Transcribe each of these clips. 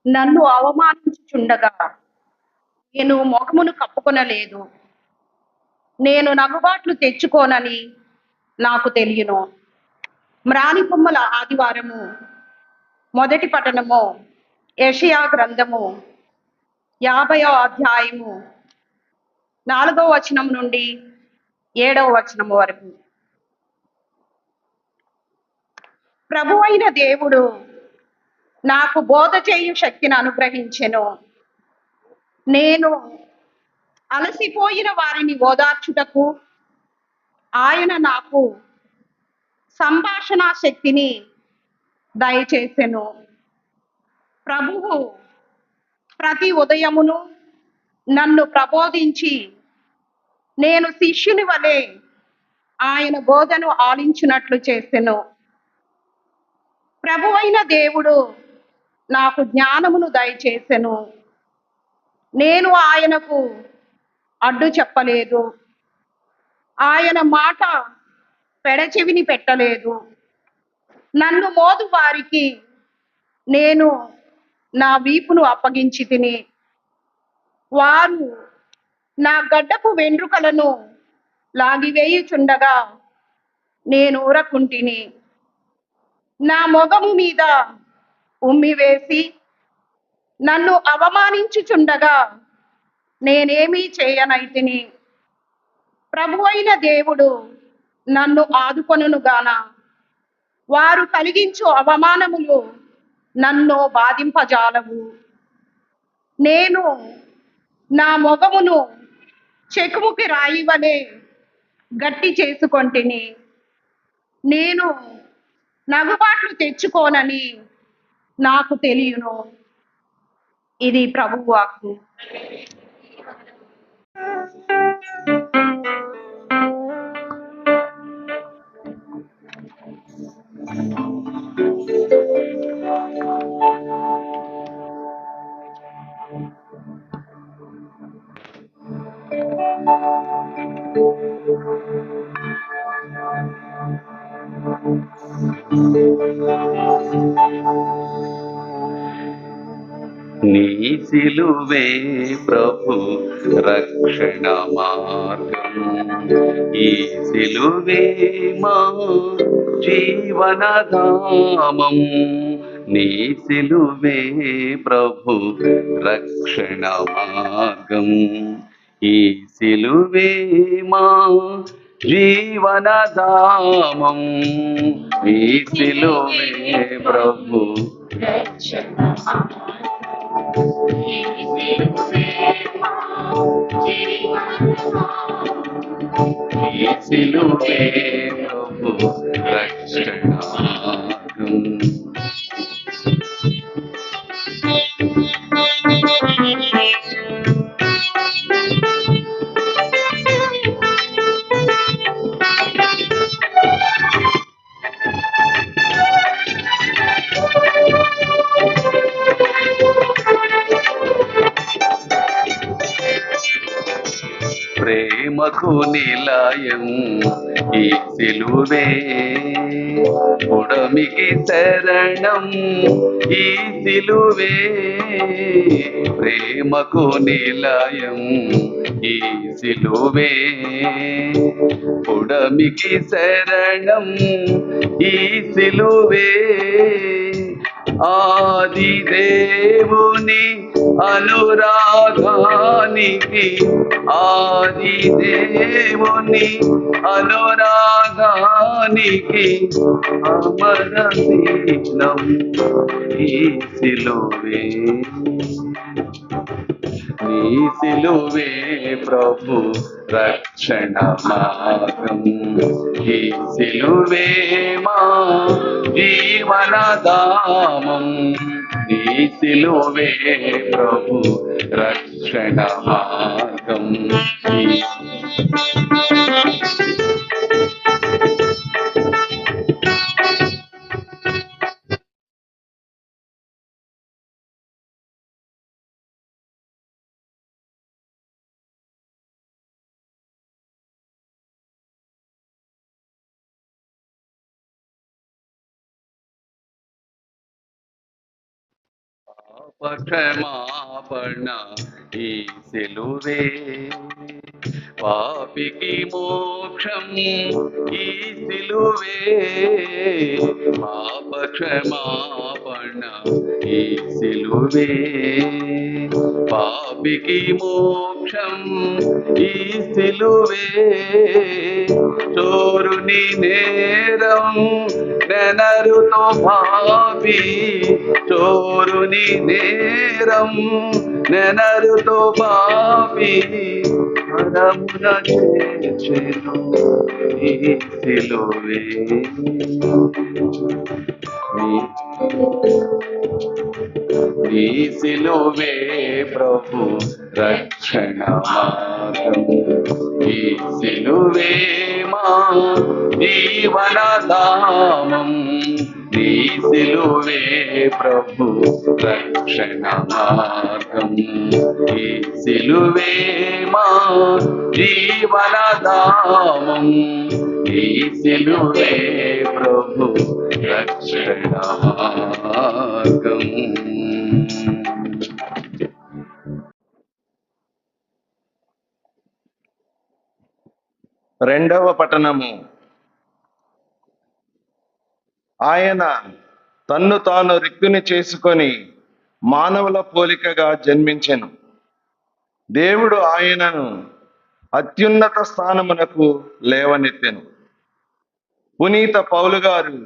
నన్ను అవమానించుచుండగా నేను ముఖమును కప్పుకొనలేదు. నేను నగుబాట్లు తెచ్చుకోనని నాకు తెలియను. మ్రాణిబొమ్మల ఆదివారము మొదటి పఠనము యెషయా గ్రంథము 50వ అధ్యాయము 4వ వచనం నుండి 7వ వచనం వరకు. ప్రభువైన దేవుడు నాకు బోధ చేయు శక్తిని అనుగ్రహించెను. నేను అలసిపోయిన వారిని ఓదార్చుటకు ఆయన నాకు సంభాషణ శక్తిని దయచేసెను. ప్రభువు ప్రతి ఉదయమును నన్ను ప్రబోధించి నేను శిష్యుని వలె ఆయన బోధను ఆలించినట్లు చేసెను. ప్రభువైన దేవుడు నాకు జ్ఞానమును దయచేసెను. నేను ఆయనకు అడ్డు చెప్పలేదు. ఆయన మాట పెడచెవిని పెట్టలేదు. నన్ను మోదు వారికి నేను నా వీపును అప్పగించి తిని, వారు నా గడ్డపు వెంట్రుకలను లాగివేయుచుండగా నేను ఊరకుంటిని. నా మొగము మీద ఉమ్మివేసి నన్ను అవమానించుచుండగా నేనేమీ చేయనైతిని. ప్రభువైన దేవుడు నన్ను ఆదుకొనును గాన వారు కలిగించు అవమానములు నన్ను బాధింపజాలవు. నేను నా మొగమును చెకుముకి రాయి వలె గట్టి చేసుకొంటిని. నేను నగుబాట్లు తెచ్చుకోనని నాకు తెలియను. ఇది ప్రభువు వాక్కు. నీ సిలువే ప్రభు రక్షణ మార్గం, ఈ సిలువే మా జీవనధామం. నీ సిలువే ప్రభు రక్షణ మార్గం, ఈ సిలువే మా జీవనధామం నీ సిలువే ప్రభు నీ సిలువే ప్రభు రక్షణ మార్గం. ప్రేమకు నిలయం ఈ సిలువే, పుడమికి శరణం ఈ సిలువే. ప్రేమకు నిలయం ఈ సిలువే, పుడమికి శరణం ఈ సిలువే. ఆది దేవుని అనురాగానికి, ఆది దేవుని అనురాగానికి అమరశీలం ఈ సిలువే. నీ సిలువే ప్రభు రక్షణ మార్గం. ఈ సిలువే మా జీవనధామం. నీ సిలువే ప్రభు రక్షణ మార్గం. క్షమాపణ ఈ సిలువే, పాపికి మోక్షం ఈ సిలువే. పాప క్షమాపణ ఈ సిలువే, పాపికి మోక్షం ఈ సిలువే. చోరుని నేరం నెనరుతో పాపి, చోరుని నేరం నెనరుతో పాపి పరమున చేర్చెను ఈ సిలువే. ఈ సిలువే ప్రభు రక్షణ మార్గం. ఈ సిలువే మా జీవనధామం. నీ సిలువే ప్రభు రక్షణ మార్గం. ఈ సిలువే మా జీవనధామం. ఈ సిలువే ప్రభు రక్షణ మార్గం. రెండవ పట్టణము. ఆయన తన్ను తాను రిక్తుని చేసుకొని మానవుల పోలికగా జన్మించెను. దేవుడు ఆయనను అత్యున్నత స్థానమునకు లేవనెత్తెను. పునీత పౌలు గారు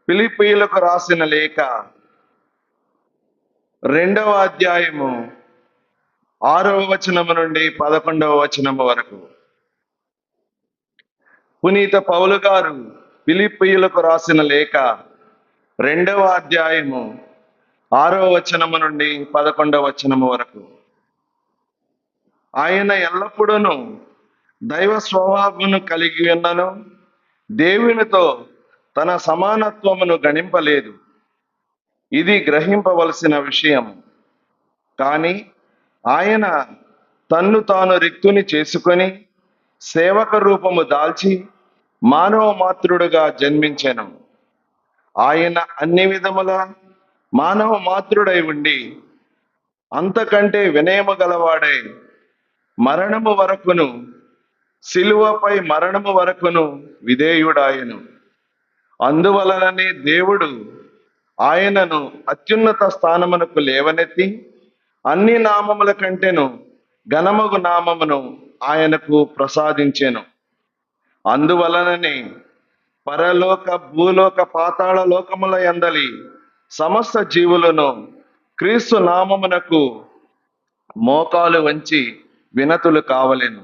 ఫిలిప్పీయులకు రాసిన లేఖ 2వ అధ్యాయము 6వ వచనము నుండి 11వ వచనము వరకు. పునీత పౌలు గారు ఫిలిప్పీయులకు రాసిన లేఖ 2వ అధ్యాయము 6వ వచనము నుండి 11వ వచనము వరకు. ఆయన ఎల్లప్పుడూ దైవ స్వభావమును కలిగి ఉన్నను, దేవునితో తన సమానత్వమును గణింపలేదు. ఇది గ్రహింపవలసిన విషయం. కానీ ఆయన తన్ను తాను రిక్తుని చేసుకొని సేవక రూపము దాల్చి మానవ మాతృడుగా జన్మించెను. ఆయన అన్ని విధముల మానవ మాతృడై ఉండి అంతకంటే వినయము గలవాడై మరణము వరకును, సిలువపై మరణము వరకును విధేయుడాయను. అందువలననే దేవుడు ఆయనను అత్యున్నత స్థానమునకు లేవనెత్తి అన్ని నామముల కంటేను ఘనమగు నామమును ఆయనకు ప్రసాదించెను. అందువలననే పరలోక భూలోక పాతాళ లోకముల యందలి సమస్త జీవులను క్రీస్తు నామమునకు మోకాలు వంచి వినతులు కావలెను.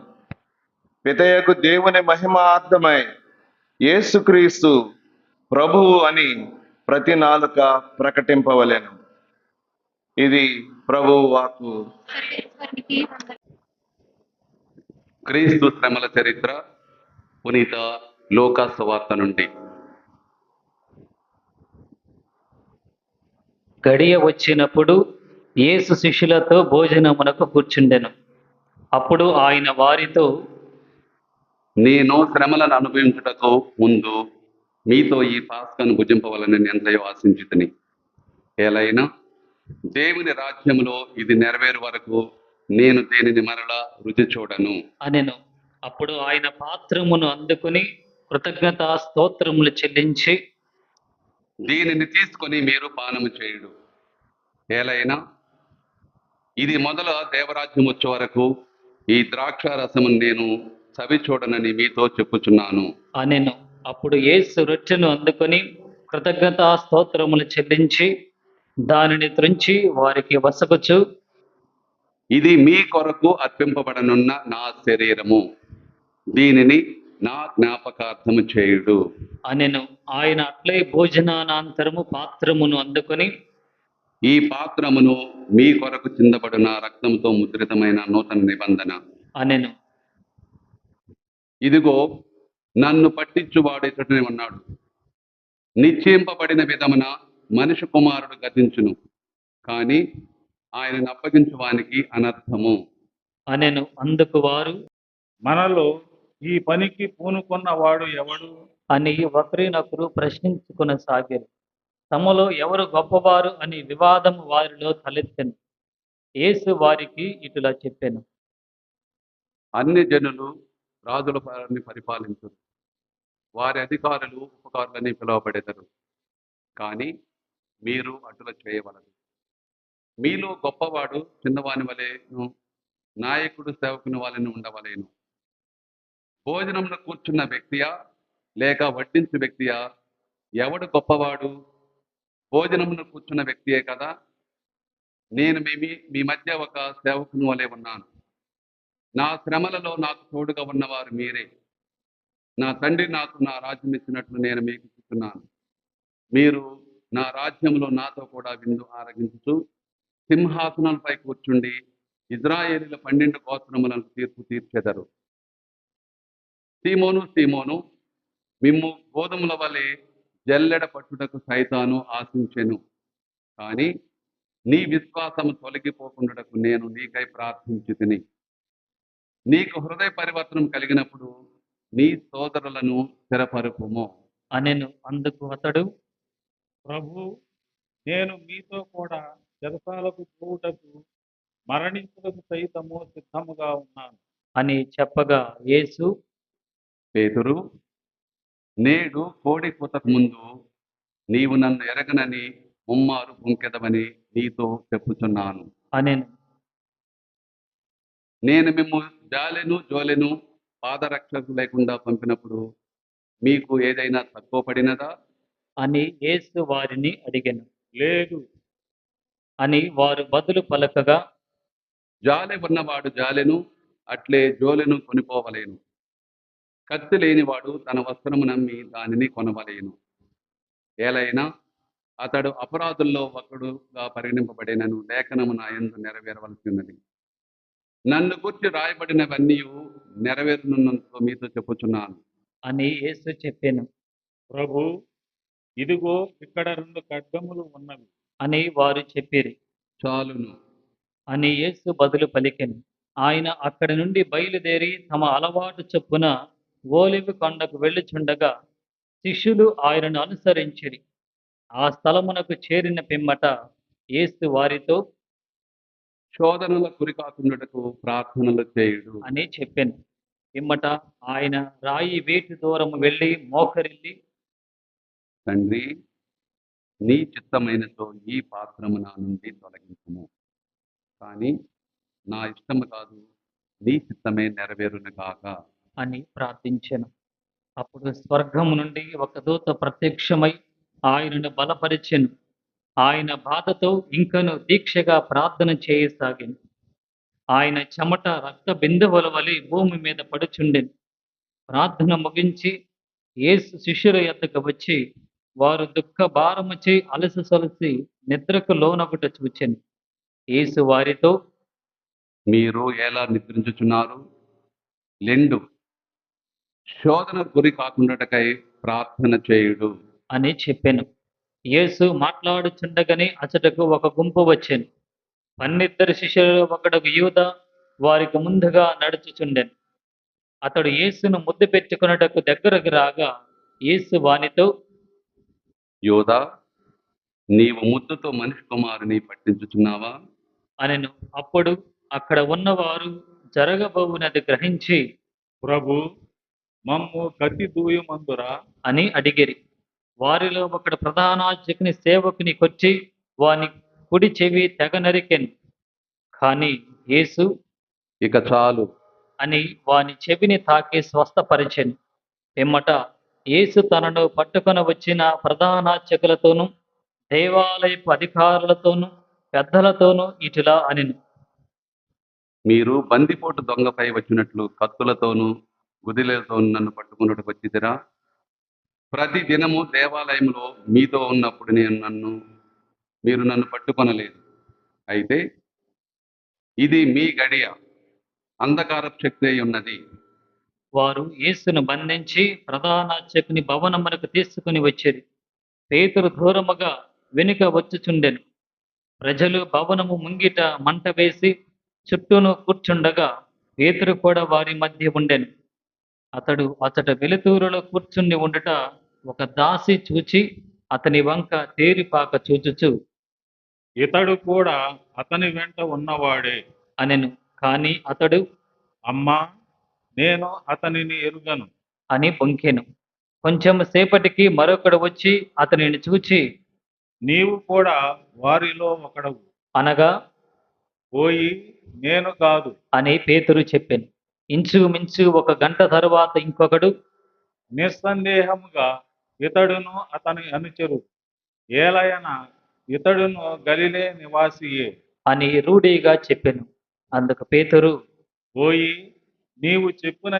పితయకు దేవుని మహిమార్థమై యేసుక్రీస్తు ప్రభువు అని ప్రతి నాలుక ప్రకటింపవలెను. ఇది ప్రభువు వాక్కు. క్రీస్తు శ్రమల చరిత్ర పునీత లూకా సువార్త నుండి. గడియ వచ్చినప్పుడు యేసు శిష్యులతో భోజనమునకు కూర్చుండెను. అప్పుడు ఆయన వారితో, నేను శ్రమలను అనుభవించుటకు ముందు మీతో ఈ పాస్కను భుజింపవలనని ఎంతయో ఆశించుతుని. ఏలైనా దేవుని రాజ్యములో ఇది నెరవేరు వరకు నేను దేనిని మరలా రుచి చూడను అనెను. అప్పుడు ఆయన పాత్రమును అందుకుని కృతజ్ఞతా స్తోత్రములు చెల్లించి, దీనిని తీసుకొని మీరు పానము చేయుడు. ఏలైనా ఇది మొదల దేవరాజ్యం వచ్చే వరకు ఈ ద్రాక్ష రసమును నేను చవి చూడనని మీతో చెప్పుచున్నాను అనెను. అప్పుడు యేసు రొట్టెను అందుకొని కృతజ్ఞతా స్తోత్రములు చెల్లించి దానిని త్రుంచి వారికి వసకుచు, ఇది మీ కొరకు అర్పింపబడనున్న నా శరీరము, దీనిని నా జ్ఞాపకార్థము చేయుడు అనెను. ఆయన అట్లే భోజనానంతరము పాత్రమును అందుకొని, ఈ పాత్రమును మీ కొరకు చిందబడిన రక్తంతో ముద్రితమైన నూతన నిబంధన. అనెను. ఇదిగో నన్ను పట్టించువాడు ఇతడునే ఉన్నాడు. నిశ్చయింపబడిన విధమున మనిషి కుమారుడు గతించును, కానీ ఆయనను అప్పగించువానికి అనర్థము అనెను. అందుకు వారు మనలో ఈ పనికి పూనుకున్న వాడు ఎవడు? అని ఒకరినొకరు ప్రశ్నించుకొనసాగారు. తమలో ఎవరు గొప్పవారు అని వివాదము వారిలో తలెత్తెను. యేసు వారికి ఇటులా చెప్పెను. అన్ని జనులు రాజుల వారిని పరిపాలించరు, వారి అధికారులు ఉపకారులని పిలువబడెదరు. కానీ మీరు అటుల చేయవలదు. మీలో గొప్పవాడు చిన్నవాని వలెను, నాయకుడు సేవకుని వలెను ఉండవలేను. భోజనంలో కూర్చున్న వ్యక్తియా లేక వడ్డించు వ్యక్తియా? ఎవడు గొప్పవాడు? భోజనమును కూర్చున్న వ్యక్తియే కదా. నేను మీ మధ్య ఒక సేవకుని వలె ఉన్నాను. నా శ్రమలలో నాకు తోడుగా ఉన్నవారు మీరే. నా తండ్రి నాకు నా రాజ్యం ఇచ్చినట్లు నేను మీకు చెప్తున్నాను. మీరు నా రాజ్యంలో నాతో కూడా విందు ఆరగించుచు సింహాసనాలపై కూర్చుండి ఇజ్రాయేలీల 12 గోత్రములను తీర్పు తీర్చెదరు. సీమోను, సీమోను, మిమ్ము గోధుమల వలె జల్లెడ పట్టుటకు సైతాను ఆశించెను. కానీ నీ విశ్వాసము తొలగిపోకుండాకు నేను నీకై ప్రార్థించి తిని. నీకు హృదయ పరివర్తనం కలిగినప్పుడు నీ సోదరులను స్థిరపరుపుము అనెను. అందుకు అతడు, ప్రభు, నేను మీతో కూడా చెరసాలకు పోవుటకు మరణించుటకు సైతము సిద్ధముగా ఉన్నాను అని చెప్పగా యేసు, పేతురు, నేడు కోడి కూతకు ముందు నీవు నన్ను ఎరగనని ముమ్మారు పొంకెదవని నీతో చెప్పుచున్నాను అనెను. నేను మిమ్ము జోలెను పాదరక్షకు లేకుండా పంపినప్పుడు మీకు ఏదైనా తక్కువ పడినదా అని యేసు వారిని అడిగెను. లేదు అని వారు బదులు పలకగా, జాలె ఉన్నవాడు జాలెను, అట్లే జోలెను కొనిపోవలేను. కత్తి లేనివాడు తన వస్త్రము నమ్మి దానిని కొనవలేను. ఏలైనా అతడు అపరాధుల్లో ఒకడుగా పరిగణింపబడినను లేఖనము నా యందు నెరవేరవలసి ఉన్నది. నన్ను గుర్చి రాయబడినవన్నీ నెరవేరునున్నందుకు మీతో చెప్పుచున్నాను అని యేసు చెప్పెను. ప్రభు, ఇదిగో ఇక్కడ 2 ఖడ్గములు ఉన్నవి అని వారు చెప్పిరి. చాలును. అని యేసు బదులు పలికెను. ఆయన అక్కడి నుండి బయలుదేరి తమ అలవాటు చొప్పున ఓలివ కొండకు వెళ్ళుచుండగా శిష్యులు ఆయనను అనుసరించిరి. ఆ స్థలమునకు చేరిన పిమ్మట యేసు వారితో శోధనల గురి కాకుండాటకు ప్రార్థనలు చేయుడు అని చెప్పెను. పిమ్మట ఆయన రాయి వేటి దూరము వెళ్ళి మోకరిల్లి, తండ్రి, నీ చిత్తమైనతో ఈ పాత్రము నా నుండి తొలగించుము. కానీ నా ఇష్టము కాదు, నీ చిత్తమే నెరవేరును కాక అని ప్రార్థించెను. అప్పుడు స్వర్గము నుండి ఒక దూత ప్రత్యక్షమై ఆయనను బలపరిచెను. ఆయన బాధతో ఇంకను దీక్షగా ప్రార్థన చేయసాగాను. ఆయన చెమట రక్త బిందువుల వలె భూమి మీద పడుచుండెను. ప్రార్థన ముగించి యేసు శిష్యుల యొద్దకు వచ్చి వారు దుఃఖ భారముచే అలసి సొలసి నిద్రకు లోనగుట చూచెను. యేసు వారితో మీరు ఎలా నిద్రించుచున్నారు? లెండు, శోధన గురి కాకుండాటకై ప్రార్థన చేయుడు. అని చెప్పెను. యేసు మాట్లాడుచుండగానే అచటకు ఒక గుంపు వచ్చెను. 12 శిష్యులలో ఒకడు యూదా వారికి ముందుగా నడుచుచుండెను. అతడు యేసును ముద్దు పెట్టుకొనుటకు దగ్గరకు రాగా యేసు వానితో యోధా, నీవు ముద్దుతో మనిషి కుమారుని పట్టించుచున్నావా? అనెను. అప్పుడు అక్కడ ఉన్నవారు జరగబోవునది గ్రహించి ప్రభు, మమ్ము కత్తి దూయమందురా? అని అడిగిరి. వారిలో ఒకడు ప్రధానార్చకుని సేవకుని కొచ్చి వాని కుడి చెవి తెగ నరికెను. కానీ యేసు ఇక చాలు. అని వాని చెవిని తాకి స్వస్థపరిచెను. పిమ్మట యేసు తనను పట్టుకొని వచ్చిన ప్రధానార్చకులతోనూ దేవాలయపు అధికారులతోనూ పెద్దలతోనూ ఇటులా అనెను. మీరు బందిపోటు దొంగపై వచ్చినట్లు కత్తులతోనూ గుదిలతోనూ నన్ను పట్టుకున్నట్టుకు వచ్చిదిరా? ప్రతి దినము దేవాలయంలో మీతో ఉన్నప్పుడు మీరు నన్ను పట్టుకొనలేదు. అయితే ఇది మీ గడియ, అంధకారపు శక్తి అయి ఉన్నది. వారు యేసును బంధించి ప్రధానార్చకుని భవనమునకు తీసుకుని వచ్చిరి. పేతురు దూరముగా వెనుక వచ్చుచుండెను. ప్రజలు భవనము ముంగిట మంట వేసి చుట్టూను కూర్చుండగా పేతురు కూడా వారి మధ్య ఉండెను. అతడు అతట వెలుతురులో కూర్చుని ఉండుట ఒక దాసి చూచి అతని వంక తేరిపాక చూచుచు ఇతడు కూడా అతని వెంట ఉన్నవాడే. అనెను. కాని అతడు అమ్మా, నేను అతనిని ఎరుగను. అని బొంకెను. కొంచెం సేపటికి మరొకడు వచ్చి అతనిని చూచి నీవు కూడా వారిలో ఒకడవు. అనగా పోయి నేను కాదు. అని పేతురు చెప్పెను. ఇంచుమించు ఒక గంట తరువాత ఇంకొకడు నిస్సందేహముగా ఇతడును అతని అనుచరుడు, ఏలయన ఇతడును గలిలే నివాసియే. అని రూఢిగా చెప్పెను. అందుకు పేతురు పోయి నీవు చెప్పిన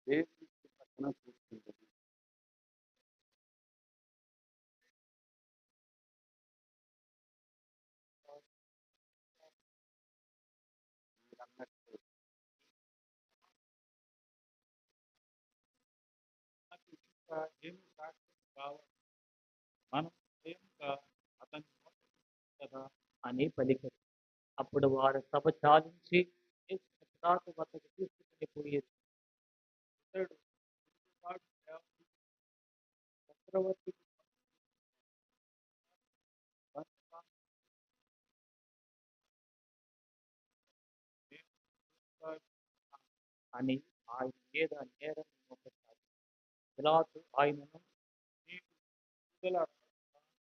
ఏమి సాక్ష్యం కావాలి? మనం స్వయంగా అతని కదా. అని పలికెను. అప్పుడు వారు సభ చాలించి యేసును పిలాతు వద్దకు తీసుకుని పోయిరి. ఇతడు తిరుగుబాటు చేసి చక్రవర్తికి బంధకాన్ని అని ఆయన మీద నేరం మోపసాగారు. పిలాతు ఆయనను నీకు విడుదల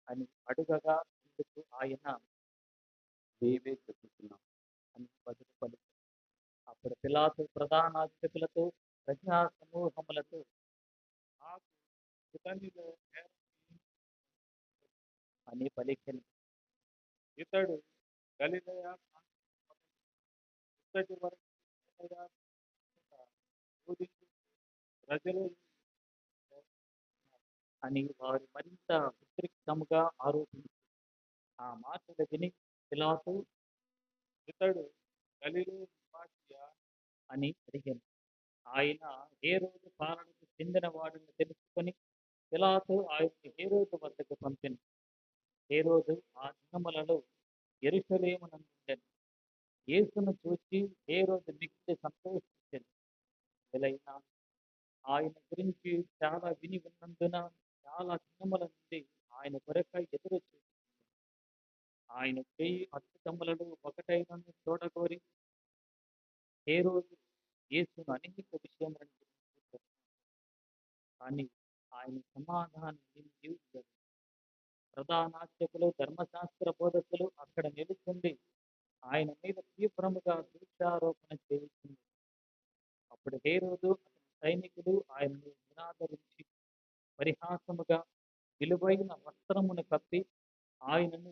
అని అడుగగా అందుకు ఆయన నీవే చెప్పుచున్నావు. అని బదులు పలికెను. అప్పుడు పిలాతు ప్రధానార్చకులతో ప్రజా సమూహములతో నాకు ఇతనిలో నేరం అని పలికెను. ఇతడు గలిలయ ఇతడి వరకు ప్రజలు అని వారు మరింత ఉద్రిక్తముగా ఆరోపించారు. ఆ మాటలు విని పిలాతు ఇతడు గలిలే నివాసియా అని అడిగాను. ఆయన హేరోదు పాలనకు చెందిన వాడిని తెలుసుకొని పిలాతు ఆయన్ని హేరోదు వద్దకు పంపెను. హేరోదు ఆ దినములలో యెరూషలేమునందుండెను. యేసును చూచి హేరోదు మిక్కిలి సంతోషించెను. ఎలైనా ఆయన గురించి చాలా విని ఉన్నందున చాలా దినముల నుండి ఆయన కొరకై ఎదురు చూచి ఆయన చేయి అద్భుతములలో ఒకటైనను చూడగోరి హేరోదు యేసును అనేక విషయములను గురించి ప్రశ్నించెను. కానీ ఆయన సమాధానం ఏమీ ఇవ్వలేదు. ప్రధానార్చకులు ధర్మశాస్త్ర బోధకులు అక్కడ నిలుచుండి ఆయన మీద తీవ్రముగా దోషారోపణ చేయించింది. అప్పుడు హేరోదు అతని సైనికులు ఆయనను నిరాదరించి పరిహాసముగా విలువైన వస్త్రమును కప్పి ఆయనను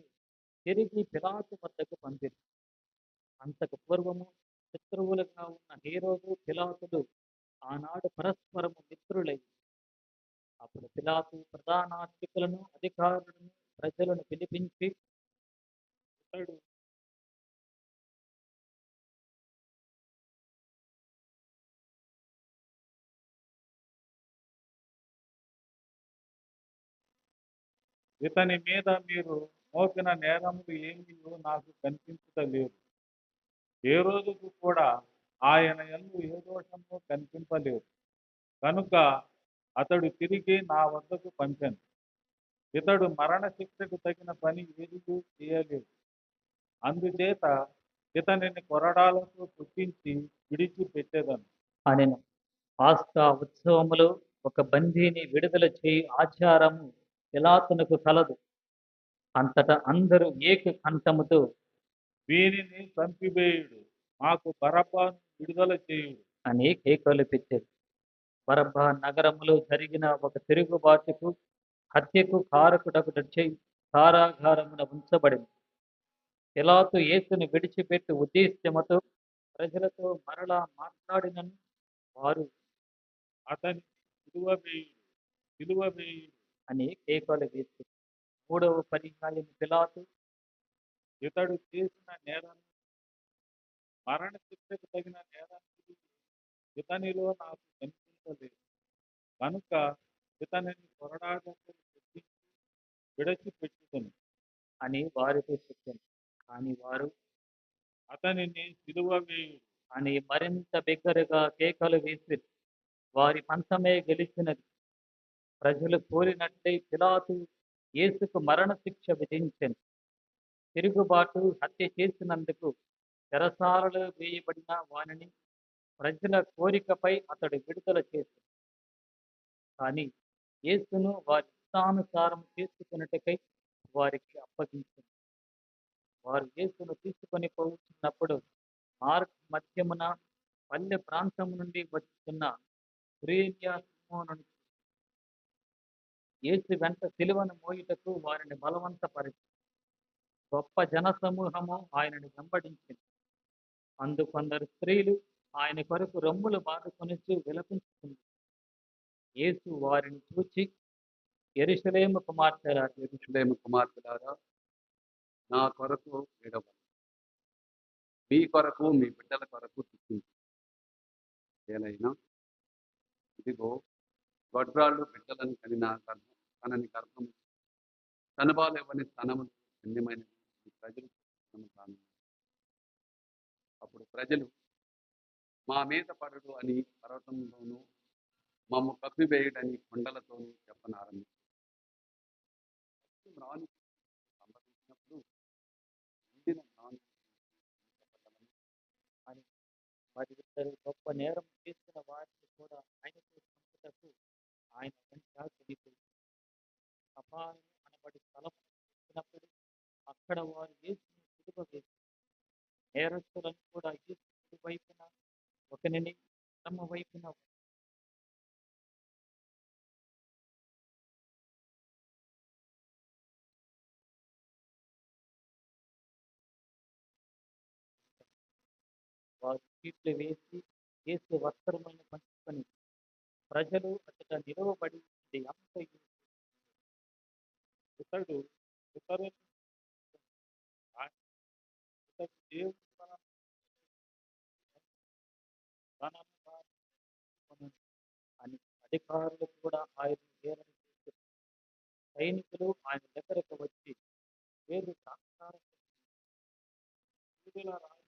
తిరిగి పిలాతు వద్దకు పంపిరి. అంతకు పూర్వము శత్రువులుగా ఉన్న హేరోదు పిలాతులు ఆనాడు పరస్పరము మిత్రులై. అప్పుడు పిలాతు ప్రధానార్చకులను అధికారులను ప్రజలను పిలిపించి ఇతడు ఇతని మీద మీరు మోపిన నేరములు ఏమీ నాకు కనిపించలేదు. ఏ రోజుకు కూడా ఆయన యందు ఏ దోషము కనిపింపలేదు. కనుక అతడు తిరిగి నా వద్దకు పంపెను. ఇతడు మరణ శిక్షకు తగిన పని ఏదీ చేయలేదు. అందుచేత ఇతనిని కొరడాలతో పుట్టించి విడిచిపెట్టేదను. అనెను. పాస్కా ఉత్సవములో ఒక బందీని విడుదల చేయి ఆచారము పిలాతునకు కలదు. అంతటా అందరూ ఏక కంఠముతో వీనిని చంపివేయుడు, మాకు బరబ్బను విడుదల చేయుడు. అని కేకలు పెట్టారు. బరబ్బా నగరములో జరిగిన ఒక తిరుగుబాటుకు హత్యకు కారకుడొకడు కారాగారమున ఉంచబడింది. పిలాతు యేసును విడిచిపెట్టి ఉద్దేశ్యముతో ప్రజలతో మరలా మాట్లాడినను వారు అతని విలువ వేయుడు, విలువ వేయుడు. అని కేకలు వేశారు. మూడవ పర్యాయం పిలాతు ఇతడు చేసిన నేరం మరణ శిక్షకు తగిన నేరానికి ఇతనిలో నాకు కనిపించలేదు. కనుక ఇతనిని కొరడాలతో పుట్టించి విడిచిపెట్టుకుని అని వారితో చెప్పాను. కానీ వారు అతనిని సిలువ వేయుడు. అని మరింత బిగ్గరగా కేకలు వేసిరి. వారి పంతమే గెలిచినది. ప్రజలు కోరినట్లే పిలాతు యేసుకు మరణశిక్ష విధించెను. తిరుగుబాటు హత్య చేసినందుకు చెరసాలలో వేయబడిన వానిని ప్రజల కోరికపై అతడు విడుదల చేశాడు. కానీ యేసును వారి ఇష్టానుసారం చేసుకున్నట్టుకై వారికి అప్పగించింది. వారు యేసును తీసుకొని పోతున్నప్పుడు మార్గ మధ్యమున పల్లె ప్రాంతం నుండి వచ్చుతున్న కురేన్య సీమోనును యేసు వెంట సిలువను మోయుటకు వారిని బలవంతపరిచి గొప్ప జనసమూహము ఆయనను వెంబడించింది. కొందరు స్త్రీలు ఆయన కొరకు రొమ్ములు బాదుకొనుచు విలపించుకుంది. యేసు వారిని చూచి యెరూషలేము కుమార్తెలారా, యెరూషలేము కుమార్తెలారా, నా కొరకు ఏడవండి. మీ కొరకు మీ బిడ్డల కొరకు దుఃఖించండి. ఏలైనా ఇదిగో గొడ్రాళ్ళు బిడ్డలను కనని గర్భం కనుబాలేవని స్తనములు ధన్యమైన ప్రజలు కాను. అప్పుడు ప్రజలు మా మీద పడుడు అని పర్వతంలోనూ మమ్ము కప్పివేయుడని కొండలతోనూ చెప్పనారంభించారు. రాణి సంభవించినప్పుడు ఎండిన రాణి అని మరి ఇద్దరు గొప్ప నేరం చేసిన వారిని కూడా ఆయనతో చంపుటకు ఆయన వెంట వెళ్ళిపోయి అపాయం అనబడి స్థలం వచ్చినప్పుడు అక్కడ వారు యేసుని సిలువ వేసి నేరస్తులను కూడా యేసు కుడి వైపున ఒకనిని ఎడమ వైపున వారు చీట్లు వేసి యేసు వస్త్రములను పంచుకొని ప్రజలు అతట నిలువబడి ఇది అంతయు ఇతడు ఇతరులు ఇతడు దేవుడు తనను తాను కొనును అని అధికారులు కూడా ఆయన హేళన చేశారు. సైనికులు ఆయన దగ్గరకు వచ్చి వేరు ద్రాక్షారసం యూదుల రాజు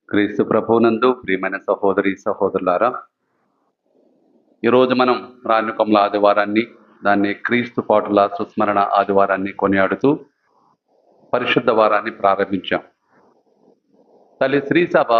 క్రీస్తు ప్రభువునందు ప్రియమైన సహోదరి సహోదరులారా, ఈరోజు మనం రాణ్యకముల ఆదివారాన్ని, దాన్ని క్రీస్తు పాటుల సుస్మరణ ఆదివారాన్ని కొనియాడుతూ పరిశుద్ధ వారాన్ని ప్రారంభించాం. తల్లి శ్రీసభ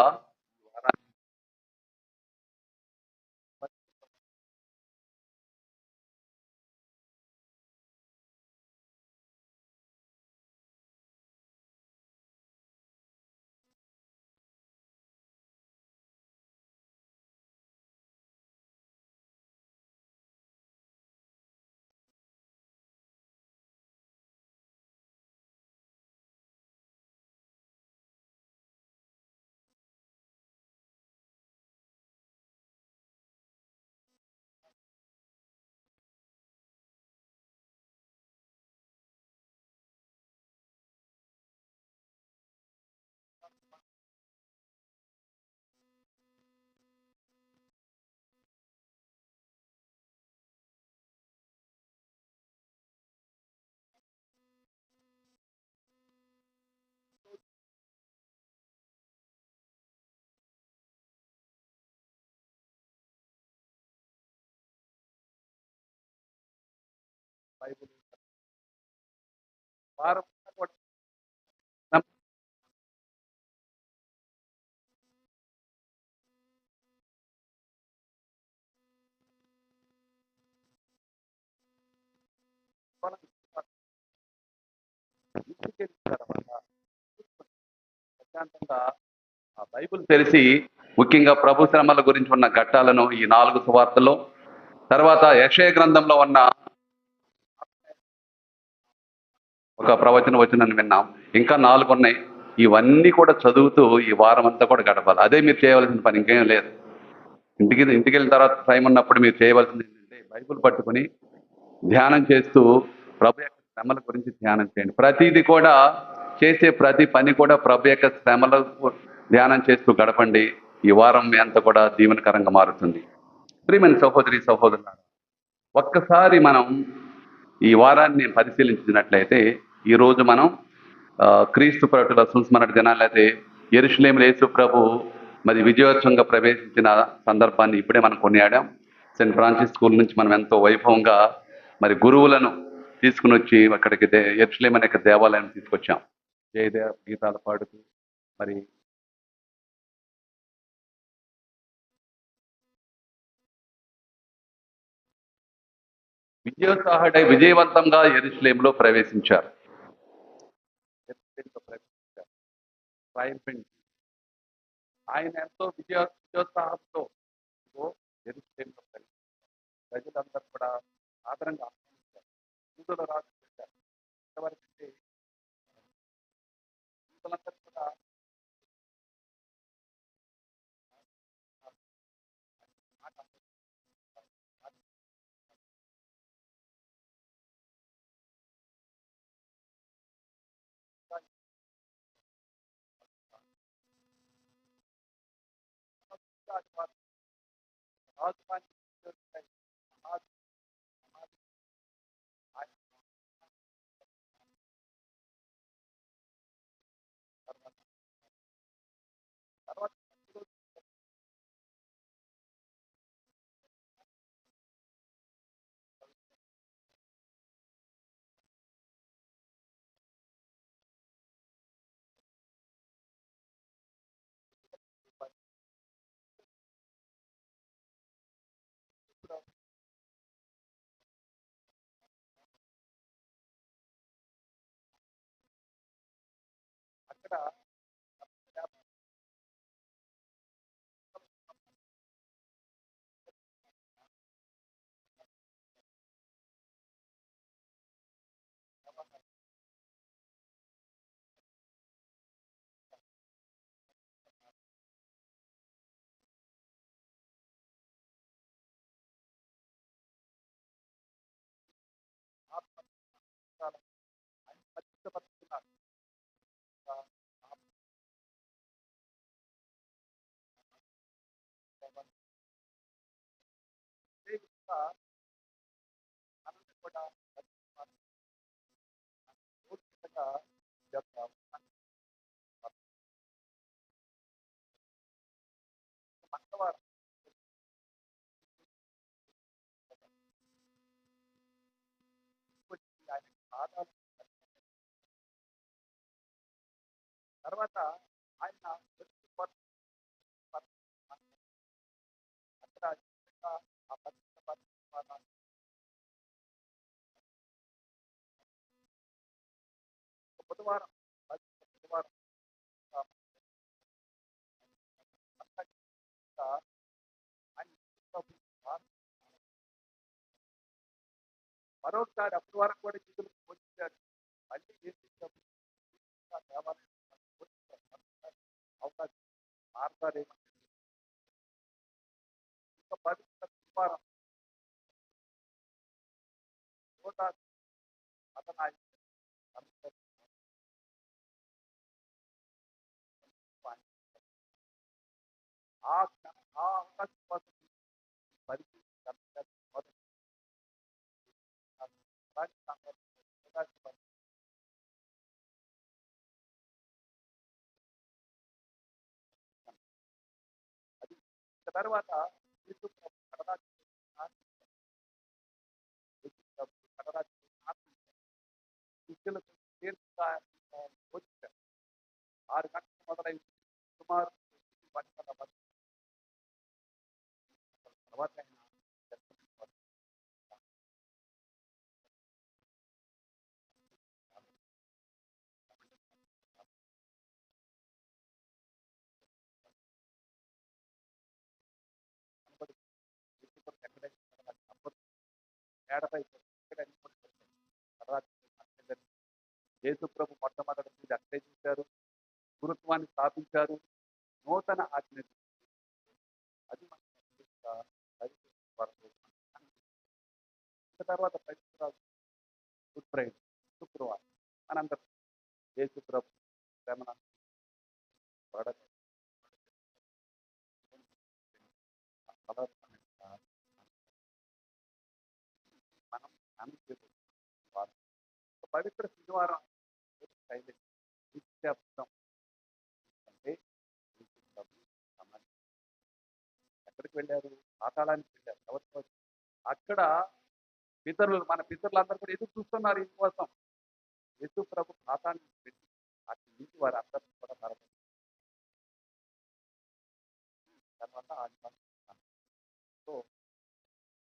బైబిల్ వారం అంతా కూడా ఇంటికెళ్ళిన తర్వాత ప్రశాంతంగా ఆ బైబిల్ తెలిసి ముఖ్యంగా ప్రభు శ్రమల గురించి ఉన్న ఘట్టాలను ఈ 4 సువార్తల్లో, తర్వాత యెషయా గ్రంథంలో ఉన్న ఒక ప్రవచన వచనాన్ని విన్నాం. ఇంకా 4 ఉన్నాయి. ఇవన్నీ కూడా చదువుతూ ఈ వారం అంతా కూడా గడపాలి. అదే మీరు చేయవలసిన పని, ఇంకేం లేదు. ఇంటికెళ్ళిన తర్వాత టైం ఉన్నప్పుడు మీరు చేయవలసింది ఏంటంటే బైబిల్ పట్టుకొని ధ్యానం చేస్తూ ప్రభు యొక్క శ్రమల గురించి ధ్యానం చేయండి. ప్రతిది కూడా చేసే ప్రతి పని కూడా ప్రభు యొక్క శ్రమల ధ్యానం చేస్తూ గడపండి. ఈ వారం మీ అంతా కూడా దీవెనకరంగా మారుతుంది. ప్రియమైన సహోదరి సహోదరులారా, ఒక్కసారి మనం ఈ వారాన్ని పరిశీలించినట్లయితే ఈరోజు మనం క్రీస్తు ప్రభుల సంస్మరణ దినాలైతే యెరూషలేములో యేసు ప్రభు మరి విజయోత్సవంగా ప్రవేశించిన సందర్భాన్ని ఇప్పుడే మనం కొనియాడాం. సెయింట్ ఫ్రాన్సిస్ స్కూల్ నుంచి మనం ఎంతో వైభవంగా మరి గురువులను తీసుకుని వచ్చి అక్కడికి యెరూషలేము అనే దేవాలయం తీసుకొచ్చాం. జయదేవ గీతాలు పాడుతూ మరి విజయోత్సాహుడై విజయవంతంగా యెరూషలేములో ప్రవేశించారు. యెరూషలేములో ప్రవేశించారు. ట్రయంఫెంట్. ఆయన ఎంతో విజయోత్సాహంతో యెరూషలేములో ప్రవేశించారు. ప్రజలందరూ కూడా ఆదరంగా ఆహ్వానించారు. యూదుల రాజు పెట్టారు. ఎంతవరకంటే యూదులందరూ కూడా రాజధాని తర్వాత అక్కడ ఆయన పరిశుద్ధపరుస్తున్నారు. అదే విధంగా మనల్ని కూడా పూర్తిగా యొక్క మంగళవారం వచ్చి ఆయన ఆదాలు తర్వాత ఆయన అక్కడ ఆ పరిశుద్ధ బుధవారం బుధవారం మరొకసారి అప్పటి వరకు కూడా జిల్లు పోషించారు. మళ్ళీ ఏం చేశారు? దేవాలయం అవకాశం మారుతారేమో. ఇంకా పవిత్ర గురువారం మతనాయకుడు ఆ అవకాశం కోసం పరిస్థితి అది తర్వాత యేసు ప్రభు కడదాచి కడదాచి శిష్యులకు తీర్పుగా వచ్చారు. 6 గంటలకు మొదలై సుమారు 10 గంటల తర్వాత ఆయన మేడపై తర్వాత యేసు ప్రభు మొట్టమొదటి పూజ అక్కడే చేశారు. గురుత్వాన్ని స్థాపించారు. నూతన ఆజ్ఞ అది తర్వాత పరిశుద్ధరాజు గుడ్ ఫ్రైడే శుక్రవారం మనందరం యేసు ప్రభు శ్రమణ మనం పవిత్ర శనివారం అంటే ఎక్కడికి వెళ్ళారు? పాతాళానికి వెళ్ళారు. ఎవరితో? అక్కడ మన పితరులందరూ కూడా ఎదురు చూస్తున్నారు ఈ కోసం. యేసు ప్రభు పాతాన్ని పెట్టి అక్కడి నుంచి వారు అందరూ కూడా మరణం తర్వాత సో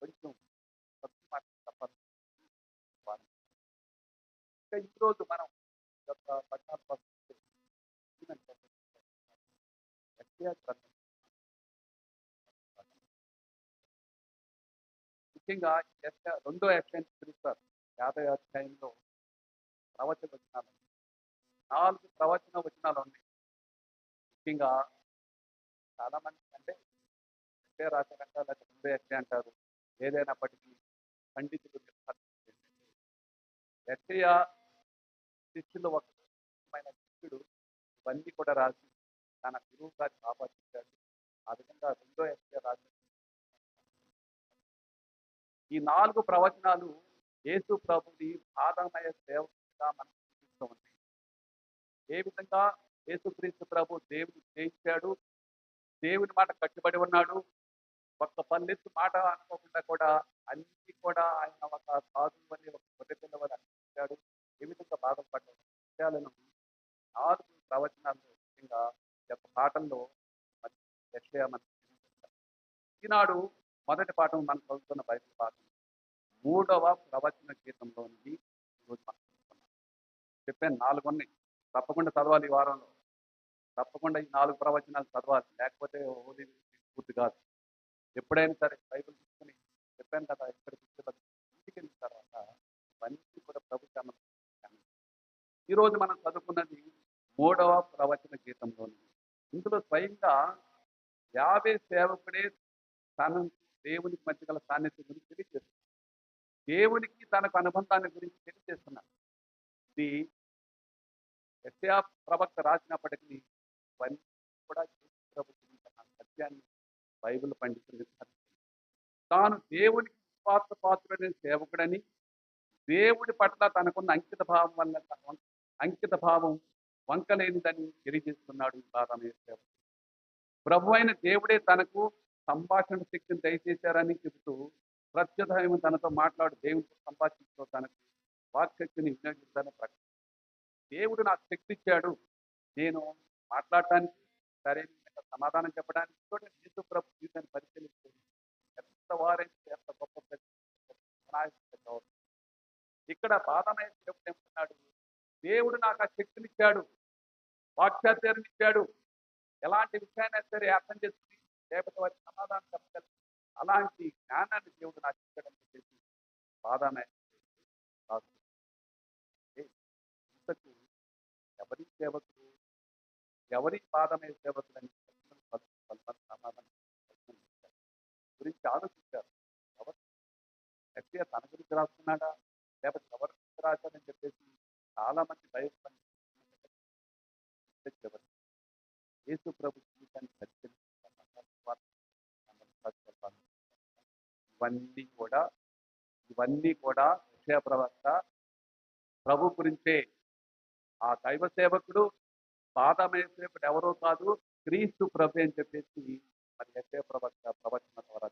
కొంచెం తప్పదు. ఇంకా ఈరోజు మనం ముఖ్యంగా రెండో అధ్యాయం పిలుస్తారు. 50వ అధ్యాయంలో ప్రవచన వచనాలు 4 ప్రవచన వచనాలు ఉన్నాయి. ముఖ్యంగా చాలా మంది అంటే రాశారంట లేకపోతే రెండో అధ్యాయం అంటారు. ఏదైనప్పటికీ పండితులు యెషయా శిష్యులు ఒక ముఖ్యమైన శిష్యుడు ఇవన్నీ కూడా రాసి తన గురువు గారిని ఆపాదించాడు. ఆ విధంగా రెండో యెషయా రాసి ఈ 4 ప్రవచనాలు యేసు ప్రభుని ఆదమయ సేవకుడిగా మనకు చూపిస్తూ ఉన్నాయి. ఏ విధంగా యేసుక్రీస్తు ప్రభు దేవుని జయించాడు, దేవుని మాట కట్టుబడి ఉన్నాడు, ఒక్క పల్లెత్తు మాట అనుకోకుండా కూడా అన్ని కూడా ఆయన ఒక సాధువు అని ఒక గొర్రె పిల్లవాడు అనిపించాడు. ఏ విధంగా బాధపడ్డ విషయాలను 4 ప్రవచనాల్లో ముఖ్యంగా ఈ యొక్క పాఠంలో మరి యెషయా మనకు చూపిస్తాడు. ఈనాడు మొదటి పాఠం మనం చదువుతున్న బైబిల్ పాఠం 3వ ప్రవచన గీతంలోనిది ఈరోజు మనం చూస్తున్నాం. చెప్పాను 4 ఉన్నాయి. తప్పకుండా చదవాలి ఈ వారంలో. తప్పకుండా ఈ 4 ప్రవచనాలు చదవాలి. లేకపోతే హోలీ పూర్తి కాదు. ఎప్పుడైనా సరే బైబిల్ తీసుకుని చెప్పాను కదా ఎక్కడ ఇంటికి వెళ్ళిన తర్వాత ఇవన్నీ కూడా ప్రభుత్వం. ఈరోజు మనం చదువుకున్నది 3వ ప్రవచన గీతంలోని. ఇందులో స్వయంగా యావే సేవకుడే తన దేవునికి మధ్య గల సాన్నిధ్యం గురించి తెలియజేస్తున్నాడు. దేవునికి తనకు అనుబంధాన్ని గురించి తెలియజేస్తున్నాడు. ఇది యెషయా ప్రవక్త రాసినప్పటికీ ఇవన్నీ కూడా ప్రభుత్వం సత్యాన్ని బైబిల్ పండితులు తాను దేవునికి విశ్వాస పాత్రుడైన సేవకుడని, దేవుడి పట్ల తనకున్న అంకిత భావం వంకలేనిదని తెలియజేస్తున్నాడు ఈ బాధమయ్యే సేవకుడు. ప్రభు అయిన దేవుడే తనకు సంభాషణ శక్తిని దయచేశారని చెబుతూ ప్రత్యుదయం తనతో మాట్లాడు దేవునితో సంభాషించతో తనకు వాక్శక్తిని వినియోగించాలని ప్రకటన. దేవుడు నాకు శక్తి ఇచ్చాడు, నేను మాట్లాడటానికి సరైన సమాధానం చెప్పడానికి కూడా యేసు ప్రభు జీవితాన్ని పరిశీలిస్తూ ఎంత వారైతే ఎంత గొప్ప ఇక్కడ బాధమయ్య దేవుడు ఏమంటున్నాడు? దేవుడు నాకు ఆ శక్తినిచ్చాడు, వాక్చాతుర్యం ఇచ్చాడు, ఎలాంటి విషయాన్ని సరే అర్థం చేసుకుని లేకపోతే వారికి సమాధానం చెప్పగలరు అలాంటి జ్ఞానాన్ని దేవుడు నాకు ఇచ్చాడని చెప్పేసి బాధమయ్య ఇంతకు ఎవరి సేవకుడు, ఎవరి పాదమయ్యే సేవకుడు అని సమాధానం గురించి ఆలోచించారు. ఎవరు గట్టిగా తన గురించి రాస్తున్నాడా లేకపోతే ఎవరి గురించి రాశాడని చెప్పేసి చాలా మంది భయపడి యేసు ప్రభు జీవితాన్ని ఇవన్నీ కూడా యెషయా ప్రవక్త ప్రభు గురించే. ఆ దైవ సేవకుడు పాదమయ సేవకుడు ఎవరో కాదు, క్రీస్తు ప్రభు అని చెప్పేసి మరి యెషయా ప్రవక్త ప్రవచన ద్వారా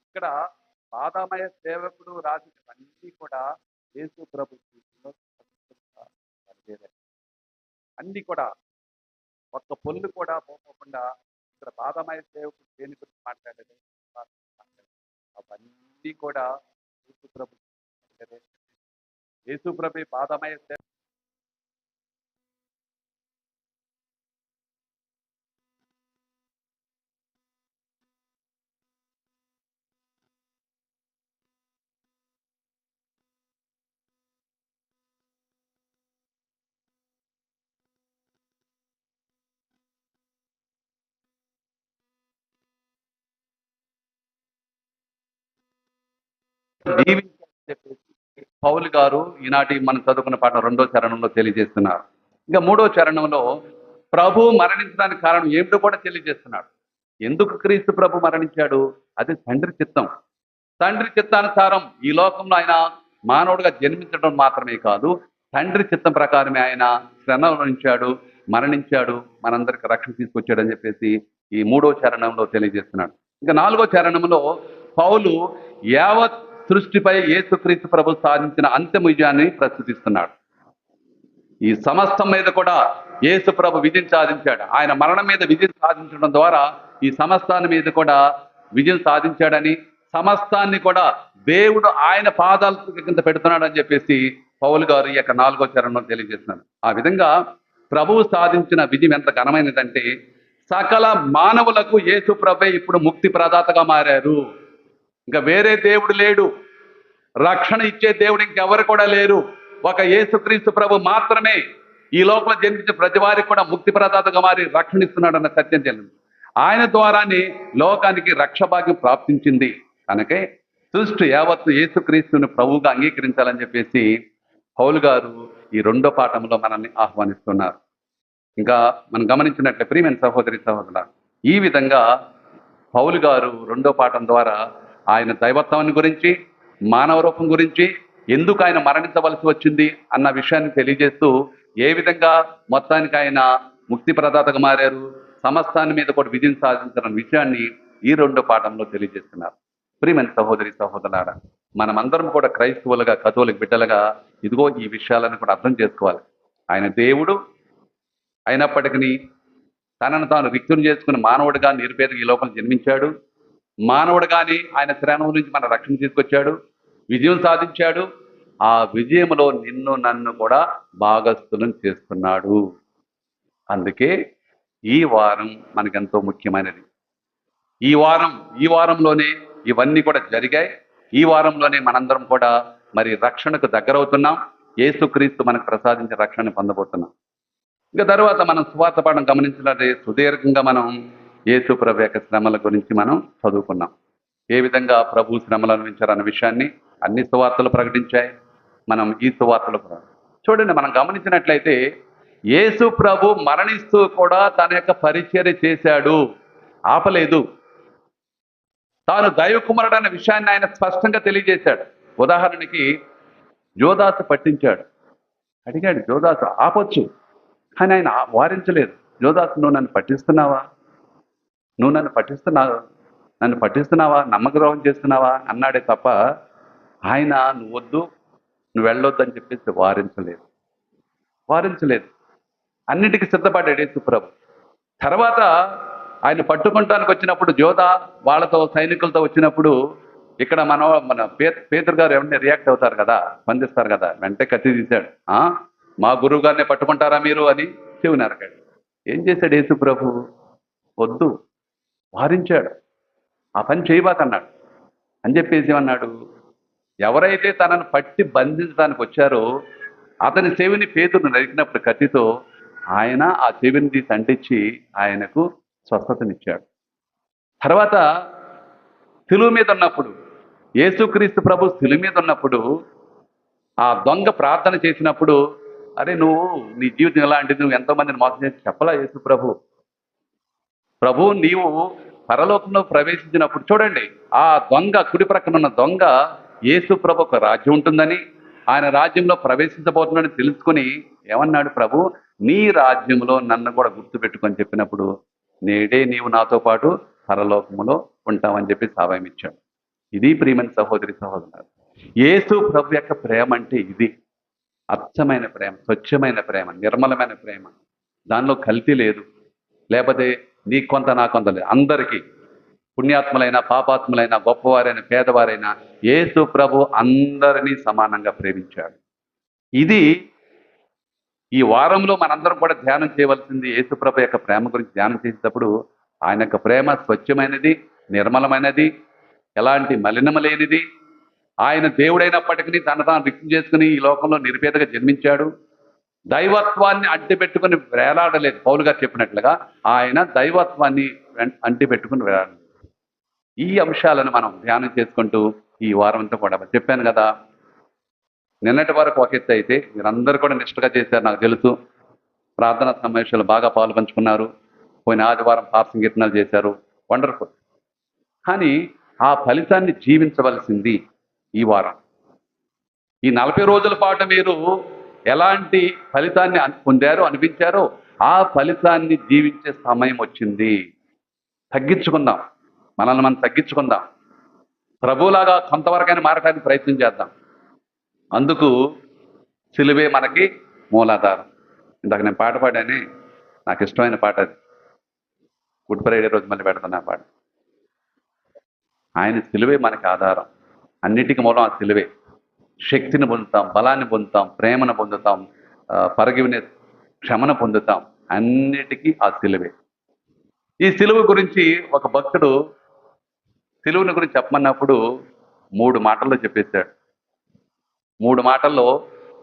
ఇక్కడ పాదమయ సేవకుడు రాసినవన్నీ కూడా యేసు ప్రభు జీవితంలో జరిగేదే. అన్ని కూడా ఒక్క పొల్లు కూడా పోకుండా ఇక్కడ పాదమయ సేవకుడు దేని గురించి మాట్లాడేది, అవన్నీ కూడా యేసు ప్రభు జరిగేదే. యేసు ప్రభు పాదమయ సేవ జీవించాలని చెప్పేసి పౌలు గారు ఈనాటి మనం చదువుకున్న పాఠం 2వ చరణంలో తెలియజేస్తున్నారు. ఇంకా 3వ చరణంలో ప్రభు మరణించడానికి కారణం ఏమిటో కూడా తెలియజేస్తున్నాడు. ఎందుకు క్రీస్తు ప్రభు మరణించాడు? అది తండ్రి చిత్తం. తండ్రి చిత్తానుసారం ఈ లోకంలో ఆయన మానవుడిగా జన్మించడం మాత్రమే కాదు, తండ్రి చిత్తం ప్రకారమే ఆయన శ్రమ అనుభవించాడు, మరణించాడు, మనందరికి రక్షణ తీసుకొచ్చాడు అని చెప్పేసి ఈ 3వ చరణంలో తెలియజేస్తున్నాడు. ఇంకా 4వ చరణంలో పౌలు యావత్ సృష్టిపై యేసుక్రీస్తు ప్రభు సాధించిన అంతిమ విజయాన్ని ప్రస్తుతిస్తున్నాడు. ఈ సమస్తం మీద కూడా యేసు ప్రభు విజయం సాధించాడు. ఆయన మరణం మీద విజయం సాధించడం ద్వారా ఈ సమస్తాన్ని మీద కూడా విజయం సాధించాడని, సమస్తాన్ని కూడా దేవుడు ఆయన పాదాల కింద పెడుతున్నాడు అని చెప్పేసి పౌలు గారు ఈ యొక్క 4వ చరణంలో తెలియజేస్తున్నాడు. ఆ విధంగా ప్రభువు సాధించిన విజయం ఎంత ఘనమైనదంటే సకల మానవులకు యేసు ప్రభే ఇప్పుడు ముక్తి ప్రదాతగా మారారు. ఇంకా వేరే దేవుడు లేడు, రక్షణ ఇచ్చే దేవుడు ఇంకెవరు కూడా లేరు. ఒక యేసుక్రీస్తు ప్రభు మాత్రమే ఈ లోపల జన్మించిన ప్రతి వారికి కూడా ముక్తి ప్రదాతగా మారి రక్షణ ఇస్తున్నాడు అన్న సత్యం తెలియదు. ఆయన ద్వారానే లోకానికి రక్షభాగ్యం ప్రాప్తించింది. కనుకే సృష్టి యావత్తు యేసుక్రీస్తుని ప్రభువుగా అంగీకరించాలని చెప్పేసి పౌలు గారు ఈ 2వ పాఠంలో మనల్ని ఆహ్వానిస్తున్నారు. ఇంకా మనం గమనించినట్లే ప్రియమైన సహోదరి సహోదరుల, ఈ విధంగా పౌలు గారు 2వ పాఠం ద్వారా ఆయన దైవత్వాన్ని గురించి, మానవ రూపం గురించి, ఎందుకు ఆయన మరణించవలసి వచ్చింది అన్న విషయాన్ని తెలియజేస్తూ ఏ విధంగా మొత్తానికి ఆయన ముక్తి ప్రదాతగా మారారు, సమస్తాన్ని మీద కూడా విజయం సాధించిన విషయాన్ని ఈ 2వ పాఠంలో తెలియజేస్తున్నారు. ప్రియమైన సహోదరి సహోదరులారా, మనమందరం కూడా క్రైస్తవులుగా, కథోలిక బిడ్డలుగా ఇదిగో ఈ విషయాలను కూడా అర్థం చేసుకోవాలి. ఆయన దేవుడు అయినప్పటికీ తనను తాను రిక్తుని చేసుకుని మానవుడిగా నిరుపేదగా ఈ లోపల జన్మించాడు. మానవుడుగానే ఆయన శ్రమ నుంచి మన రక్షణ తీసుకొచ్చాడు, విజయం సాధించాడు. ఆ విజయంలో నిన్ను నన్ను కూడా భాగస్థులను చేస్తున్నాడు. అందుకే ఈ వారం మనకెంతో ముఖ్యమైనది. ఈ వారంలోనే ఇవన్నీ కూడా జరిగాయి. ఈ వారంలోనే మనందరం కూడా మరి రక్షణకు దగ్గరవుతున్నాం. యేసుక్రీస్తు మనకు ప్రసాదించిన రక్షణ పొందబోతున్నాం. ఇంకా తర్వాత మనం సువార్త పాఠం గమనించినట్లయితే సుదీర్ఘంగా మనం యేసు ప్రభు యొక్క శ్రమల గురించి మనం చదువుకున్నాం. ఏ విధంగా ప్రభు శ్రమలు అనుభవించారన్న విషయాన్ని అన్ని సువార్తలు ప్రకటించాయి. మనం ఈ సువార్తలు చూడండి, మనం గమనించినట్లయితే యేసు ప్రభు మరణిస్తూ కూడా తన యొక్క పరిచర్య చేశాడు, ఆపలేదు. తాను దైవ కుమారుడు అనే విషయాన్ని ఆయన స్పష్టంగా తెలియజేశాడు. ఉదాహరణకి యోదాసు పట్టించాడు, అడిగాడు యోదాసు ఆపొచ్చు, కానీ ఆయన వారించలేదు. యోదాసు నువ్వు నన్ను పట్టిస్తున్నావా, నన్ను పట్టిస్తున్నావా, నమ్మకద్రోహం చేస్తున్నావా అన్నాడే తప్ప ఆయన నువ్వొద్దు, నువ్వు వెళ్ళొద్దు అని చెప్పేసి వారించలేదు. అన్నిటికీ సిద్ధపడ్డాడు యేసు ప్రభు. తర్వాత ఆయన పట్టుకుంటానికి వచ్చినప్పుడు జోదా వాళ్ళతో సైనికులతో వచ్చినప్పుడు ఇక్కడ మన పేతురు గారు ఎవరిని రియాక్ట్ అవుతారు కదా, స్పందిస్తారు కదా, వెంటనే కత్తి తీశాడు. మా గురువు గారిని పట్టుకుంటారా మీరు అని చెవి నరకాడు. ఏం చేశాడు యేసు ప్రభు? వద్దు, వారించాడు. ఆ పని చేయబాకన్నాడు అని చెప్పేసి ఏమన్నాడు, ఎవరైతే తనను పట్టి బంధించడానికి వచ్చారో అతని చెవిని పేతురు నరికినప్పుడు కత్తితో ఆయన ఆ చెవిని తీసి అంటించి ఆయనకు స్వస్థతనిచ్చాడు. తర్వాత శిలువ మీద ఉన్నప్పుడు, యేసుక్రీస్తు ప్రభు శిలువ మీద ఉన్నప్పుడు ఆ దొంగ ప్రార్థన చేసినప్పుడు, అరే నువ్వు నీ జీవితం ఎలాంటిది, నువ్వు ఎంతో మందిని మోసం చేసి చెప్పలా యేసు ప్రభు నీవు పరలోకంలో ప్రవేశించినప్పుడు చూడండి, ఆ దొంగ కుడి ప్రక్కన ఉన్న దొంగ యేసు ప్రభు ఒక రాజ్యం ఉంటుందని, ఆయన రాజ్యంలో ప్రవేశించబోతుందని తెలుసుకుని ఏమన్నాడు ప్రభు, నీ రాజ్యంలో నన్ను కూడా గుర్తుపెట్టుకొని చెప్పినప్పుడు నేడే నీవు నాతో పాటు పరలోకములో ఉంటామని చెప్పి సాభయం ఇచ్చాడు. ఇది ప్రియమైన సహోదరి సహోదరులు, యేసు ప్రభు యొక్క ప్రేమ అంటే ఇది. అచ్చమైన ప్రేమ, స్వచ్ఛమైన ప్రేమ, నిర్మలమైన ప్రేమ. దానిలో కల్తీ లేదు, లేకపోతే నీ కొంత నా కొంత లేదు. అందరికీ, పుణ్యాత్ములైన పాపాత్ములైన గొప్పవారైన పేదవారైన యేసు ప్రభు అందరినీ సమానంగా ప్రేమించాడు. ఇది ఈ వారంలో మనందరం కూడా ధ్యానం చేయవలసింది. యేసు ప్రభు యొక్క ప్రేమ గురించి ధ్యానం చేసేటప్పుడు ఆయన యొక్క ప్రేమ స్వచ్ఛమైనది, నిర్మలమైనది, ఎలాంటి మలినము లేనిది. ఆయన దేవుడైనప్పటికీ తను తాను రిక్తం చేసుకుని ఈ లోకంలో నిరుపేదగా జన్మించాడు. దైవత్వాన్ని అంటిపెట్టుకుని వేలాడలేదు. పౌలు గారు చెప్పినట్లుగా ఆయన దైవత్వాన్ని అంటిపెట్టుకుని వేలాడలేదు. ఈ అంశాలను మనం ధ్యానం చేసుకుంటూ ఈ వారం అంతా కూడా చెప్పాను కదా, నిన్నటి వరకు ఒక ఎత్తు అయితే మీరందరూ కూడా నిష్ఠగా చేశారు, నాకు తెలుసు. ప్రార్థనా సమావేశాలు బాగా పాల్పంచుకున్నారు. పోయిన ఆదివారం పాప సంకీర్తనలు చేశారు, వండర్ఫుల్. కానీ ఆ ఫలితాన్ని జీవించవలసింది ఈ వారం. ఈ 40 రోజుల పాటు మీరు ఎలాంటి ఫలితాన్ని పొందారో, అనిపించారో, ఆ ఫలితాన్ని జీవించే సమయం వచ్చింది. తగ్గించుకుందాం, మనల్ని మనం తగ్గించుకుందాం. ప్రభువులాగా కొంతవరకైనా మారడానికి ప్రయత్నం చేద్దాం. అందుకు సిలువే మనకి మూలాధారం. ఇందాక నేను పాట పాడానే, నాకు ఇష్టమైన పాట అది. గుడ్ ఫ్రైడే రోజు మళ్ళీ పెడతాను ఆ పాట. ఆయన సిలువే మనకి ఆధారం, అన్నిటికీ మూలం ఆ సిలువే. శక్తిని పొందుతాం, బలాన్ని పొందుతాం, ప్రేమను పొందుతాం, ఫర్గివ్నెస్, క్షమను పొందుతాం. అన్నిటికీ ఆ సిలువే. ఈ సిలువ గురించి ఒక భక్తుడు సిలువని గురించి చెప్పమన్నప్పుడు 3 మాటల్లో చెప్పేశాడు. 3 మాటల్లో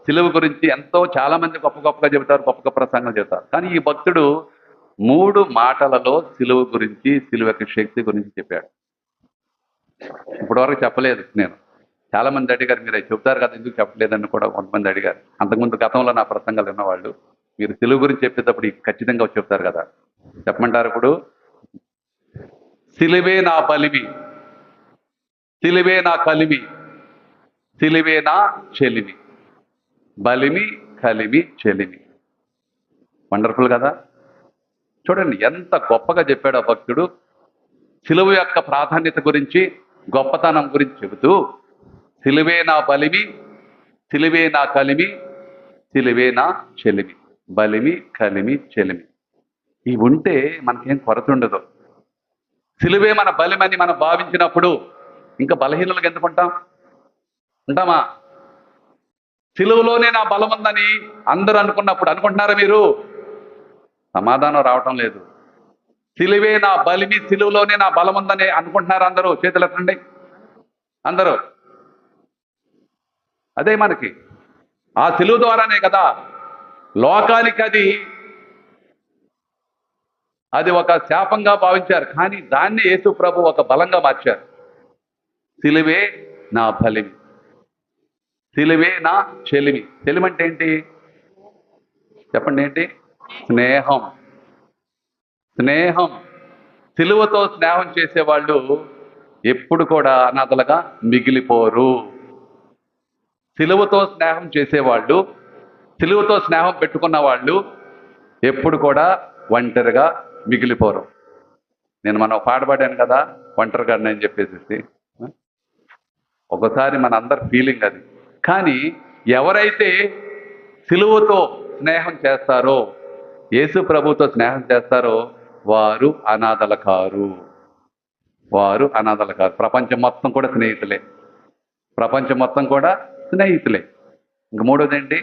సిలువ గురించి ఎంతో చాలా మంది గొప్పగా చెబుతారు, గొప్ప ప్రసంగం చెబుతారు. కానీ ఈ భక్తుడు 3 మాటలలో సిలువ గురించి, సిలువ యొక్క శక్తి గురించి చెప్పాడు. ఇప్పటివరకు చెప్పలేదు నేను. చాలా మంది అడిగారు, మీరు అవి చెప్తారు కదా, ఎందుకు చెప్పలేదని కూడా కొంతమంది అడిగారు. అంతకుముందు గతంలో నా ప్రసంగాలు ఉన్నవాళ్ళు, మీరు సిలువ గురించి చెప్పేటప్పుడు ఖచ్చితంగా చెప్తారు కదా, చెప్పమంటారు. ఇప్పుడు సిలువే నా బలిమి, సిలువే నా కలిమి, సిలువే నా చెలిమి. బలిమి, కలిమి, చెలిమి. వండర్ఫుల్ కదా. చూడండి ఎంత గొప్పగా చెప్పాడు ఆ భక్తుడు. సిలువ యొక్క ప్రాధాన్యత గురించి, గొప్పతనం గురించి చెబుతూ, సిలువే నా బలిమి, సిలువే నా కలిమి, సిలువే నా చెలిమి. బలిమి, కలిమి, చెలిమి. ఇవి ఉంటే మనకేం కొరత ఉండదు. సిలువే మన బలిమని మనం భావించినప్పుడు ఇంకా బలహీనులకు ఎందుకు ఉంటామా? సిలువలోనే నా బలం ఉందని అందరూ అనుకున్నప్పుడు, అనుకుంటున్నారా మీరు? సమాధానం రావటం లేదు. సిలువే నా బలిమి, సిలువలోనే నా బలం ఉందని అనుకుంటున్నారు అందరూ? చేతులు ఎత్తండి అందరూ. అదే మనకి ఆ సిలువ ద్వారానే కదా లోకానికి అది ఒక శాపంగా భావించారు. కానీ దాన్ని యేసు ప్రభు ఒక బలంగా మార్చారు. సిలువే నా బలిమి, సిలువే నా చెలిమి. చెలిమి అంటే ఏంటి చెప్పండి? ఏంటి? స్నేహం. స్నేహం. సిలువతో స్నేహం చేసేవాళ్ళు ఎప్పుడు కూడా అనాథలుగా మిగిలిపోరు. సిలువతో స్నేహం చేసేవాళ్ళు, సిలువతో స్నేహం పెట్టుకున్న వాళ్ళు ఎప్పుడు కూడా ఒంటరిగా మిగిలిపోరు. నేను మనం పాట పాడాను కదా, ఒంటరిగా అని చెప్పేసి. ఒకసారి మన అందరి ఫీలింగ్ అది. కానీ ఎవరైతే సిలువతో స్నేహం చేస్తారో, యేసు ప్రభుతో స్నేహం చేస్తారో, వారు అనాథలు కారు. వారు అనాథలు కారు. ప్రపంచం మొత్తం కూడా స్నేహితులే. ప్రపంచం మొత్తం కూడా స్నేహితులే. ఇంక మూడోది ఏంటి?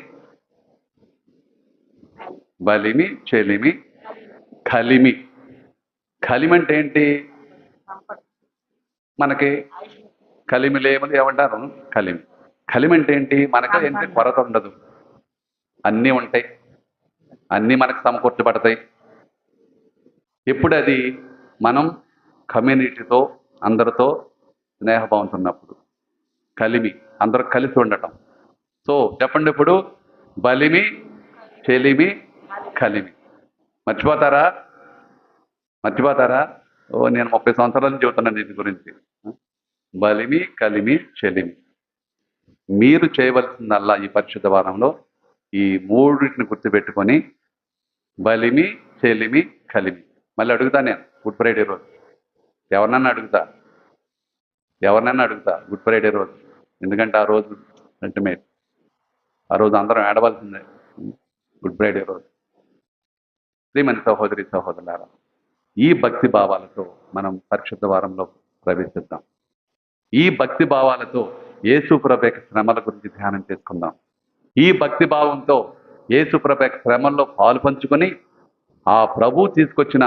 బలిమి, చెలిమి, కలిమి. కలిమి అంటే ఏంటి? మనకి కలిమి లేములు ఏమంటారు? కలిమి. కలిమి అంటే ఏంటి? మనకి ఏంటి? కొరత ఉండదు, అన్నీ ఉంటాయి, అన్నీ మనకు సమకూర్చబడతాయి. ఎప్పుడు అది మనం కమ్యూనిటీతో, అందరితో స్నేహభావంతో ఉన్నప్పుడు. కలిమి, అందరూ కలిసి ఉండటం. సో చెప్పండి ఇప్పుడు, బలిమి, చెలిమి, కలిమి. మర్చిపోతారా? నేను 30 సంవత్సరాల నుంచి చెబుతున్నాను దీని గురించి. బలిమి, కలిమి, చెలిమి. మీరు చేయవలసిందల్లా ఈ పరిశుద్ధ వారంలో ఈ 3టిని గుర్తుపెట్టుకొని, బలిమి, చెలిమి, కలిమి. మళ్ళీ అడుగుతా నేను గుడ్ ఫ్రైడే రోజు ఎవరినన్నా అడుగుతా, ఎవరినైనా అడుగుతా గుడ్ ఫ్రైడే రోజు, ఎందుకంటే ఆ రోజు అల్టిమేట్, ఆ రోజు అందరం ఏడవలసిందే. గుడ్ ఫ్రైడే రోజు. శ్రీమతి సహోదరి సహోదరులారా, ఈ భక్తి భావాలతో మనం పరిశుద్ధ వారంలో ప్రవేశిద్దాం. ఈ భక్తి భావాలతో యేసు ప్రభు యొక్క శ్రమల గురించి ధ్యానం చేసుకుందాం. ఈ భక్తి భావంతో యేసు ప్రభు యొక్క శ్రమల్లో పాలు పంచుకొని ఆ ప్రభు తీసుకొచ్చిన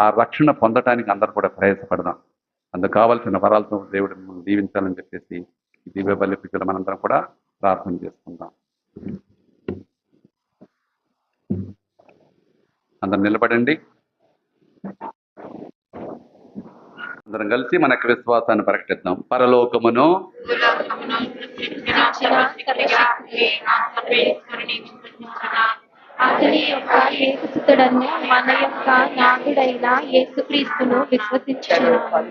ఆ రక్షణ పొందటానికి అందరూ కూడా ప్రయాసపడదాం. అందుకు కావాల్సిన వరాలతో దేవుడు మిమ్మల్ని దీవించాలని చెప్పేసి ఈ దివ్య బలి పూజలు మనందరం కూడా ప్రార్థన చేసుకుందాం. అందరం నిలబడండి. అందరం కలిసి మన యొక్క విశ్వాసాన్ని ప్రకటిద్దాం. పరలోకమును అతని యొక్క ఏకసుతుడను మన యొక్క నాథుడైన యేసుక్రీస్తును విశ్వసించుచున్నాము.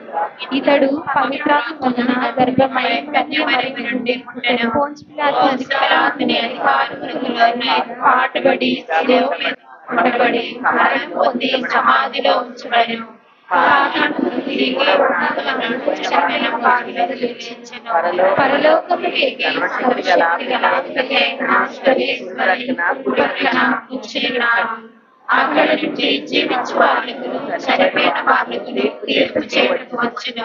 ఇతడు పవిత్రాత్మ వలన గర్భమై కన్యమరి నుండి పుట్టెను. పొంచి పిలాతుని అధికారములలోనే పాటుబడి శిలువ మీద కొట్టబడి మరణం పొంది సమాధిలో ఉంచబడెను. పరలోకము ఎక్కి సర్వశక్తి గల అక్కడ నుంచి జీవించు వాళ్ళకు చనిపోయిన వాళ్ళకు తీర్పు చేయడానికి వచ్చిన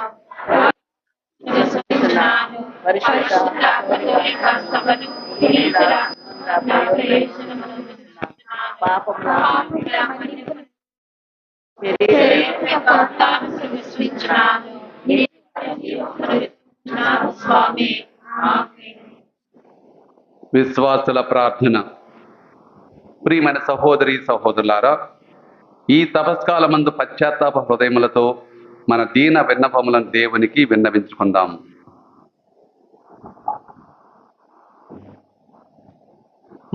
స్వామి. విశ్వాసుల ప్రార్థన. ప్రియమైన సహోదరి సహోదరులారా, ఈ తపస్కాలమందు పశ్చాత్తాప హృదయములతో మన దీన విన్నపములను దేవునికి విన్నవించుకుందాం.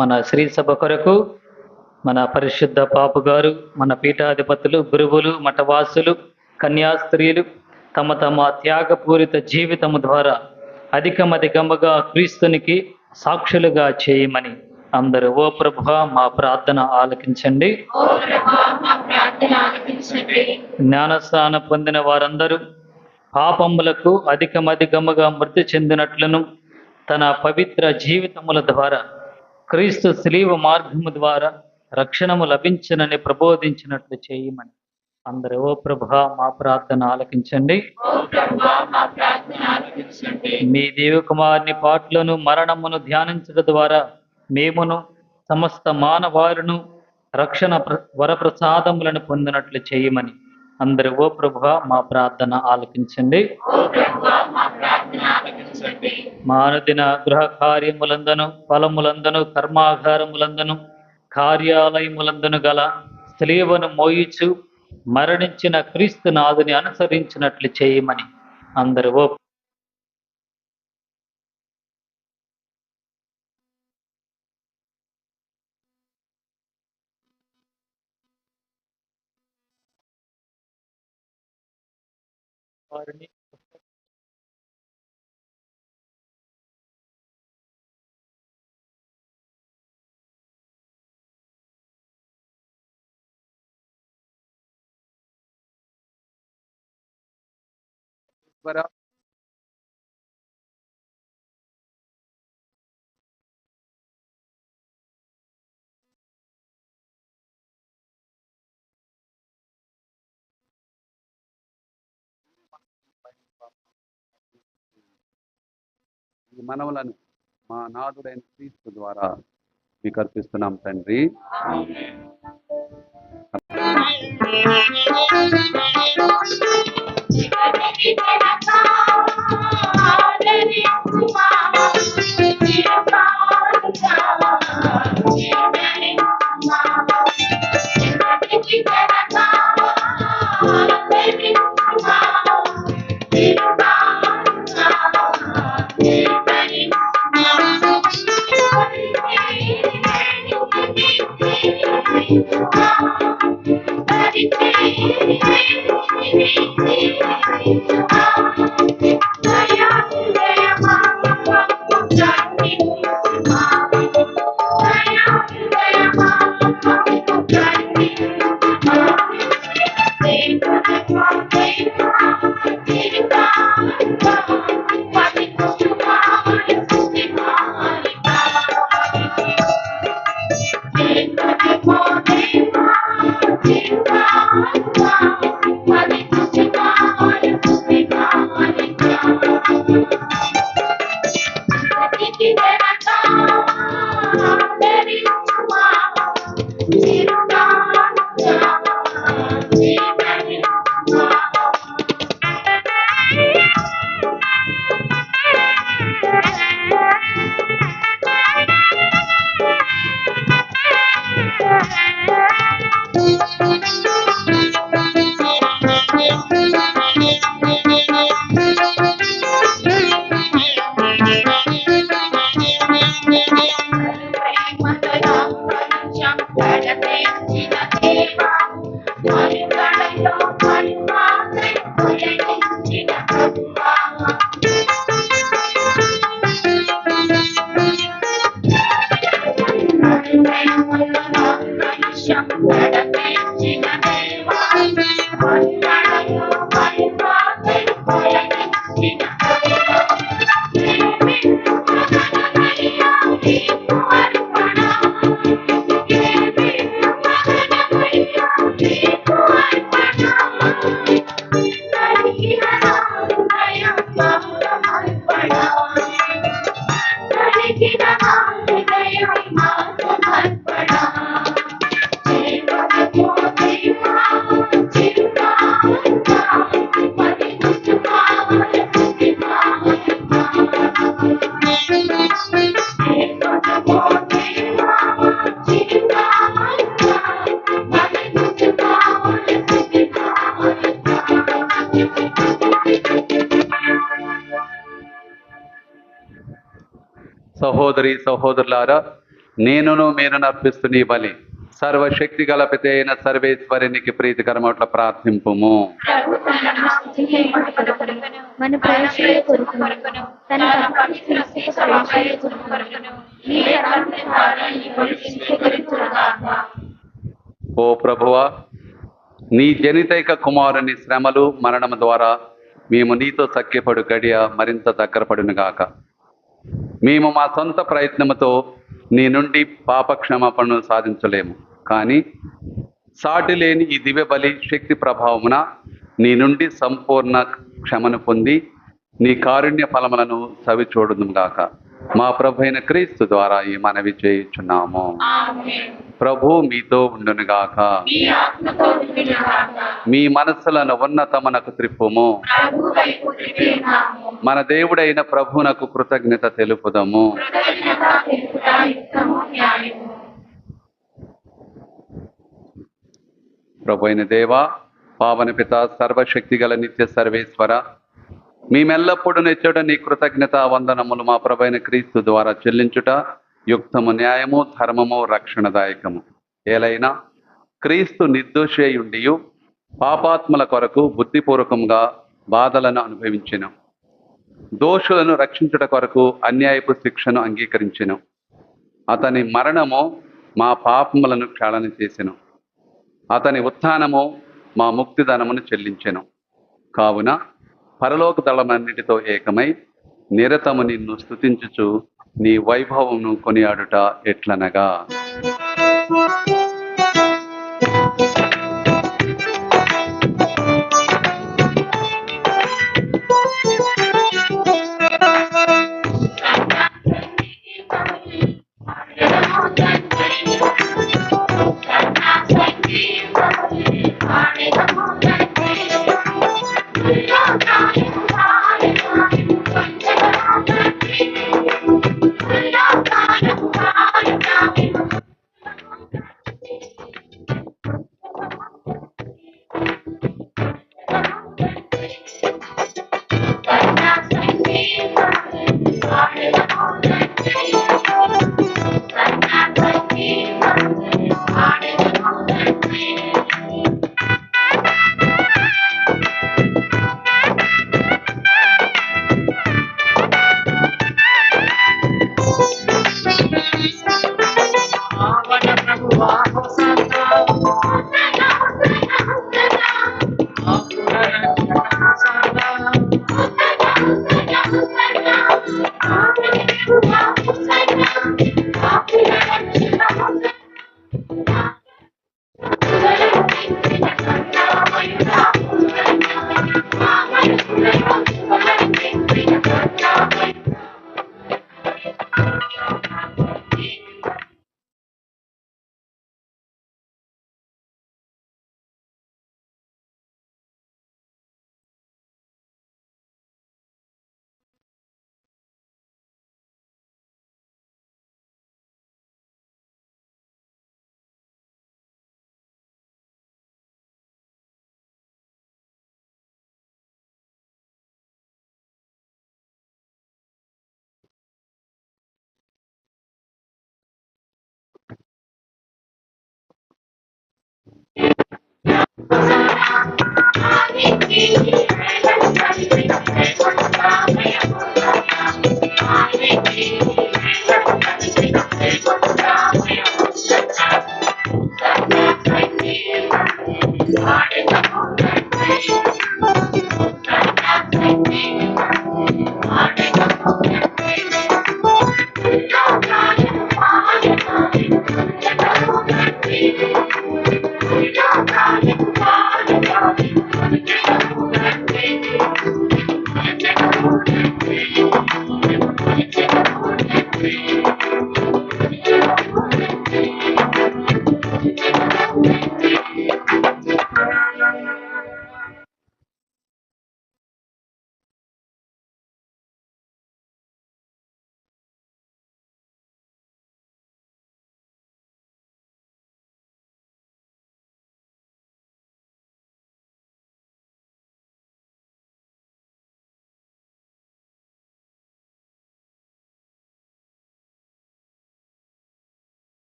మన శ్రీ సభ కొరకు మన పరిశుద్ధ పాపు గారు, మన పీఠాధిపతులు, గురువులు, మఠవాసులు, కన్యాస్త్రీలు తమ తమ త్యాగపూరిత జీవితము ద్వారా అధికమధికముగా క్రీస్తునికి సాక్షులుగా చేయమని అందరూ ఓ ప్రభువా మా ప్రార్థన ఆలకించండి. జ్ఞానస్నానం పొందిన వారందరూ పాపములకు అధికమధికముగా మృతి చెందినట్లును తన పవిత్ర జీవితముల ద్వారా క్రీస్తు శిలువ మార్గము ద్వారా రక్షణము లభించనని ప్రబోధించినట్లు చేయమని అందరూ ఓ ప్రభువా మా ప్రార్థన ఆలకించండి. మీ దేవకుమారుని పాటలను మరణమును ధ్యానించడం ద్వారా మేమును సమస్త మానవారును రక్షణ వరప్రసాదములను పొందినట్లు చేయమని అందరూ ఓ ప్రభువా మా ప్రార్థన ఆలకించండి. మా అనుదిన గృహ కార్యములందను, ఫలములందను, కర్మాగారములందను, కార్యాలయములందను గల శిలువను మోయిచు మరణించిన క్రీస్తు నాథుని అనుసరించినట్లు చేయమని అందరూ ఓ వారిని ఈ మనవులను మా నాథుడైన క్రీస్తు ద్వారా మీకు అర్పిస్తున్నాం తండ్రి. ఇదనక ఆదరించుమా చిరునామముగా జీవనించుమా. సహోదరి సహోదరులారా, నేనును మీరును అర్పిస్తున్న ఈ బలి సర్వశక్తి గల పిత అయిన సర్వేశ్వరునికి ప్రీతికరమట్ల ప్రార్థింపుము. మన ప్రవేశ కొరకును తన పవిత్ర సభాపయ కొరకును ఈ రక్త ద్వారా ఈ బలి స్వీకరించుగాక. ఓ ప్రభువా, నీ జనితైక కుమారుని శ్రమలు మరణం ద్వారా మేము నీతో సఖ్యపడు గడియ మరింత దగ్గరపడునుగాక. మేము మా సొంత ప్రయత్నముతో నీ నుండి పాప క్షమాపణను సాధించలేము, కానీ సాటి లేని ఈ దివ్య బలి శక్తి ప్రభావమున నీ నుండి సంపూర్ణ క్షమను పొంది నీ కారుణ్య ఫలములను సవి చూడుదుగాక. మా ప్రభు అయిన క్రీస్తు ద్వారా ఈ మనవి చేయుచున్నాము. ప్రభు మీతో ఉండునుగాక. మీ మనస్సులను ఉన్నతమునకు త్రిప్పుము. మన దేవుడైన ప్రభువునకు కృతజ్ఞత తెలుపుదము. ప్రభు అయిన దేవా, పావన పిత, సర్వశక్తి గల నిత్య సర్వేశ్వర, మేమెల్లప్పుడూ నెచ్చట నీ కృతజ్ఞత వందనములు మా ప్రభు అయిన క్రీస్తు ద్వారా చెల్లించుట యుక్తము, న్యాయము, ధర్మము, రక్షణదాయకము. ఏలైనా క్రీస్తు నిర్దోషి అయ్యుండియు పాపాత్మల కొరకు బుద్ధిపూర్వకంగా బాధలను అనుభవించెను. దోషులను రక్షించుట కొరకు అన్యాయపు శిక్షను అంగీకరించెను. అతని మరణము మా పాపములను క్షాళన చేసెను. అతని ఉత్థానము మా ముక్తిధనమును చెల్లించెను. కావున పరలోక దళమన్నిటితో ఏకమై నిరతము నిన్ను స్తుతించుచు నీ వైభవమును కొనియాడుట ఎట్లనగా,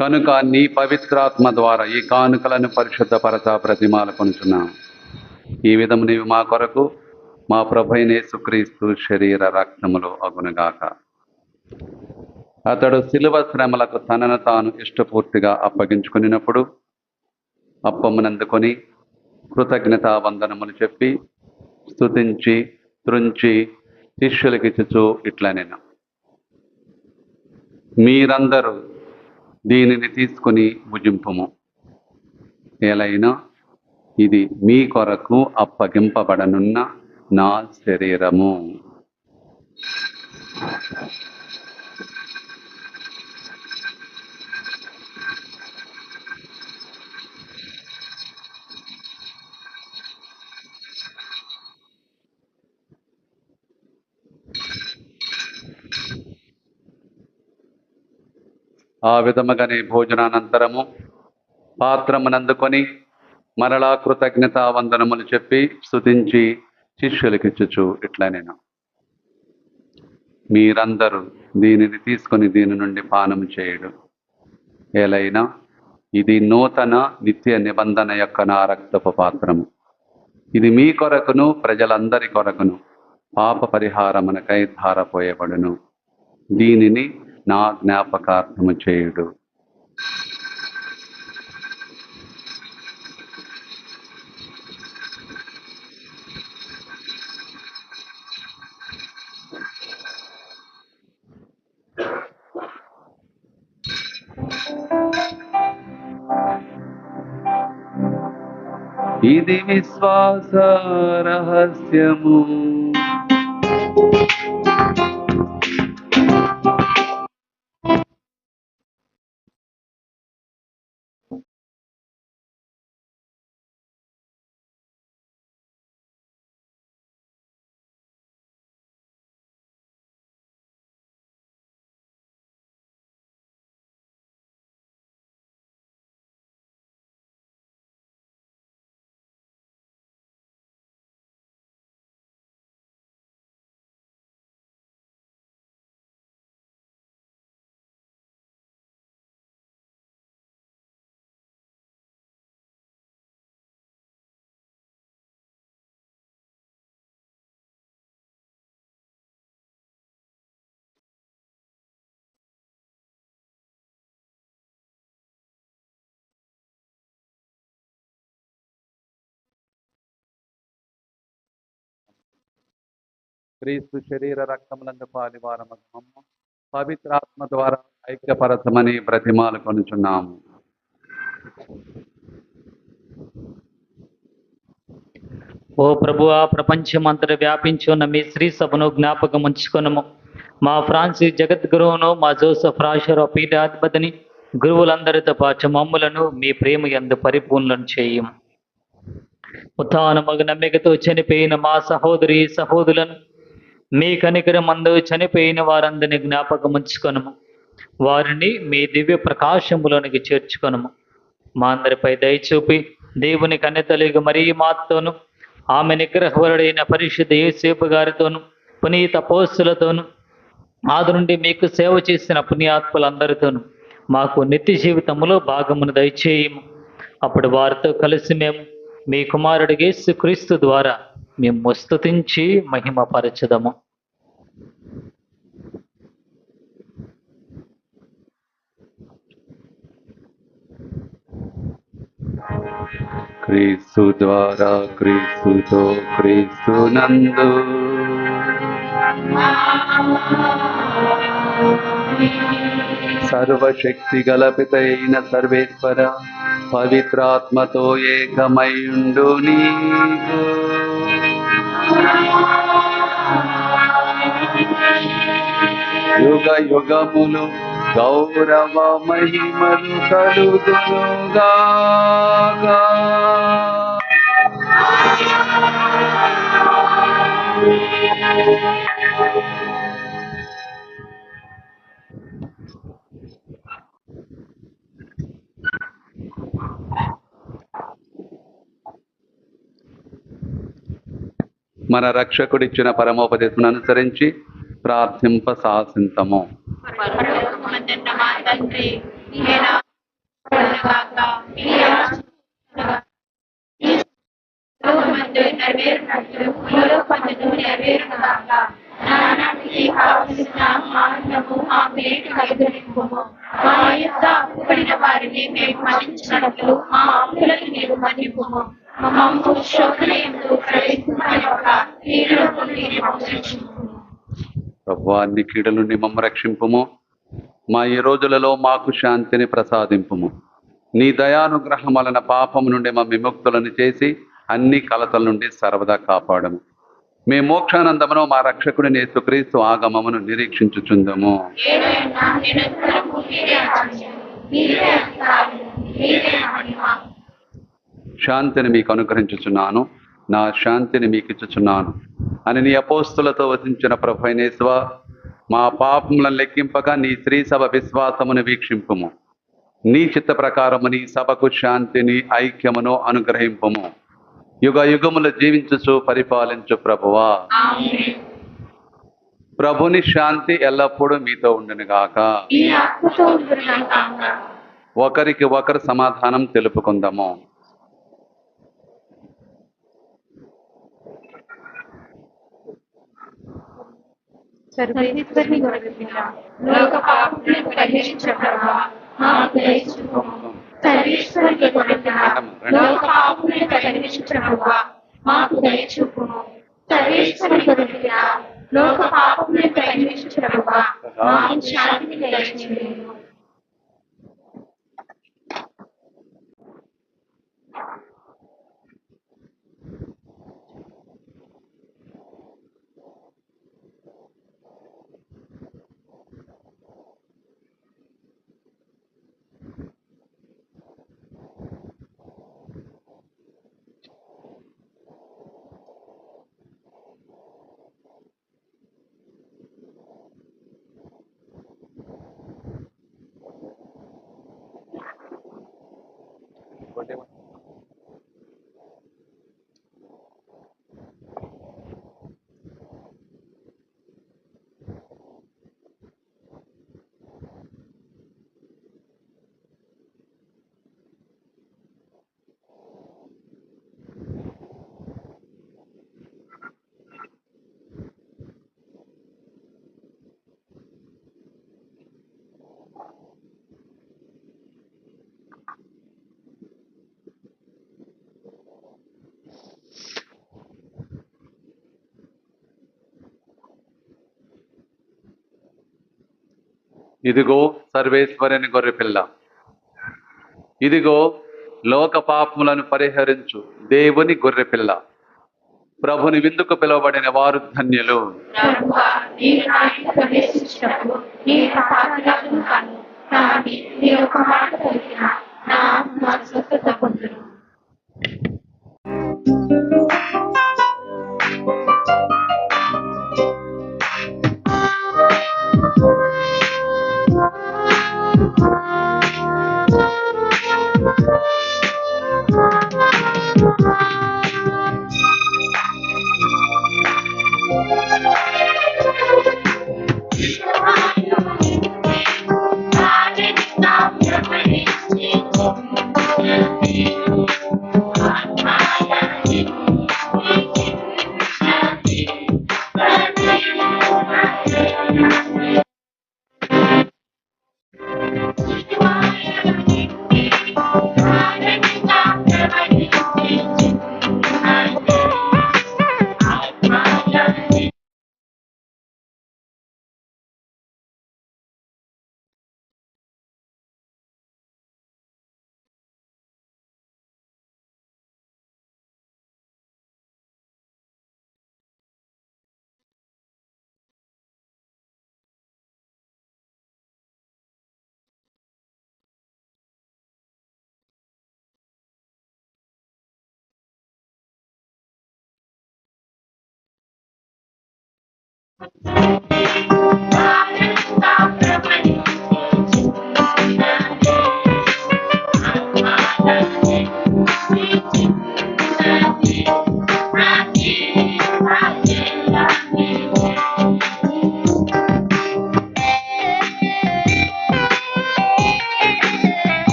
కనుక నీ పవిత్రాత్మ ద్వారా ఈ కానుకలను పరిశుద్ధపరచ ప్రతిమాలు కొనుచున్నాం. ఈ విధము నీవు మా కొరకు మా ప్రభు అయిన యేసుక్రీస్తు శరీర రక్తములు అగునుగాక. అతడు శిలువ శ్రమలకు తనను తాను ఇష్టపూర్తిగా అప్పగించుకున్నప్పుడు అప్పమునందుకొని కృతజ్ఞతా వందనములు చెప్పి స్తుతించి త్రుంచి శిష్యులకిచ్చుచు ఇట్లనెను, మీరందరూ దీనిని తీసుకుని భుజింపుము. ఏలైనా ఇది మీ కొరకు అప్పగింపబడనున్న నా శరీరము. ఆ విధముగానే భోజనానంతరము పాత్రమునందుకొని మరలా కృతజ్ఞతా వందనములు చెప్పి స్తుతించి శిష్యులకిచ్చుచు ఇట్లనెను, మీరందరూ దీనిని తీసుకొని దీని నుండి పానము చేయుడు. ఏలైనా ఇది నూతన నిత్య నిబంధన యొక్క నా రక్తపు పాత్రము. ఇది మీ కొరకును ప్రజలందరి కొరకును పాప పరిహారమునకై ధారపోయబడును. దీనిని నా జ్ఞాపకార్థము చేయుడు. ఇది విశ్వాస రహస్యము. క్రీస్తు శరీర రక్తములందు పాలివారమగు మమ్ము పవిత్రాత్మ ద్వారా ఐక్యపరచమని బ్రతిమాలు కొనుచున్నాము. ఓ ప్రభువా, ప్రపంచమంతటా వ్యాపించి ఉన్న మీ శ్రీ సభను జ్ఞాపకం ఉంచుకొనము. మా ఫ్రాన్సిస్ జగద్గురువును, మా జోసెఫ్ రాషరో పీఠాధిపతిని, గురువులందరితో పాటు మమ్ములను మీ ప్రేమ యందు పరిపూర్ణం చేయము. ఉత్థానమగు నమ్మికతో చనిపోయిన మా సహోదరి సహోదరులను మీ కనికరమందు చనిపోయిన వారందరినీ జ్ఞాపకం ఉంచుకొనము. వారిని మీ దివ్య ప్రకాశములోనికి చేర్చుకొనము. మా అందరిపై దయచూపి దేవుని కన్నెతలిగి మరీ మాతోను, ఆమె నిగ్రహవరుడైన పరిశుద్ధ యేసేపు గారితోను, పునీత అపోస్తులతోను, ఆది నుండి మీకు సేవ చేసిన పుణ్యాత్ములందరితోను మాకు నిత్య జీవితములో భాగమును దయచేయము. అప్పుడు వారితో కలిసి మేము మీ కుమారుడు యేసు క్రీస్తు ద్వారా మేము స్తుతించి మహిమపరచదము. క్రీస్తు ద్వారా, క్రీస్తుతో, క్రీస్తు నందు సర్వశక్తి గలపితైన సర్వేశ్వర పవిత్రాత్మతో ఏకమైయుండు నీకు యుగ యుగములు గౌరవ మహిమలు కలుగునుగాక. మన రక్షకుడిచ్చిన పరమోపదేశం అనుసరించి ప్రార్థింప సాసింతము. పరలోకమందున్న మా తండ్రి, నీ నామము గాక, నీ రాజ్యము నీ పరలోకమందు నెరవేరునట్లు భూలోకమందు నెరవేరుగాక. నానాటికి కావలసిన ఆహారము మాకు నేటి అనుగ్రహింపుము. మా యొద్ద అప్పుబడిన వారిని మేము మన్నించినట్లు మా అప్పులను నీవు మన్నింపుము. మమ్ము శోధనయందు ప్రవేశింపనివ్వక కీడులో నుండి మమ్ము రక్షించుము. ప్రభువా, అన్ని కీడుల నుండి మమ్మ రక్షింపుము. మా ఈ రోజులలో మాకు శాంతిని ప్రసాదింపుము. నీ దయానుగ్రహం వలన పాపము నుండి మా విముక్తులను చేసి అన్ని కలతల నుండి సర్వదా కాపాడము. మీ మోక్షానందమును మా రక్షకుడిని యేసుక్రీస్తు ఆగమమును నిరీక్షించుచుందము. ఏదైనా నిరంతరము మీరే రాజ్యం, మీరే అధికారం, మీరే మహిమ. శాంతిని మీకు అనుగ్రహించుచున్నాను, నా శాంతిని మీకు ఇచ్చుచున్నాను అని నీ అపోస్తులతో వసించిన ప్రభు అయిన యేసువా, మా పాపములను లెక్కింపగా నీ శ్రీ సభ విశ్వాసమును వీక్షింపుము. నీ చిత్త ప్రకారము నీ సభకు శాంతిని, ఐక్యమును అనుగ్రహింపుము. యుగ యుగములు జీవించుచు పరిపాలించు ప్రభువా. ఆమేన్. ప్రభుని శాంతి ఎల్లప్పుడూ మీతో ఉండునుగాక. మీ ఆత్మతో ఉండునుగాక. ఒకరికి ఒకరు సమాధానం తెలుపుకుందాము. సర్వేశ్వరుని గొర్రెపిల్ల, లోక పాపములను పరిహరించు ప్రభువా, మాకు దయ చూపుము. సర్వేశ్వరుని గొర్రెపిల్ల, లోక పాపములను పరిహరించు ప్రభువా, మాకు దయ చూపుము. సర్వేశ్వరుని గొర్రెపిల్ల, లోక పాపములను పరిహరించు ప్రభువా, మాకు శాంతిని దయచేయుము. ఇదిగో సర్వేశ్వరుని గొర్రెపిల్ల, ఇదిగో లోక పాపములను పరిహరించు దేవుని గొర్రెపిల్ల. ప్రభుని విందుకు పిలువబడిన వారు ధన్యులు. ప్రభువా, నేను నా ఇంట ప్రవేశించినప్పుడు నేను పాపిగాను కాను, కానీ నీ ఒక మాట పలికిన నా ఆత్మ స్వస్థత పొందును.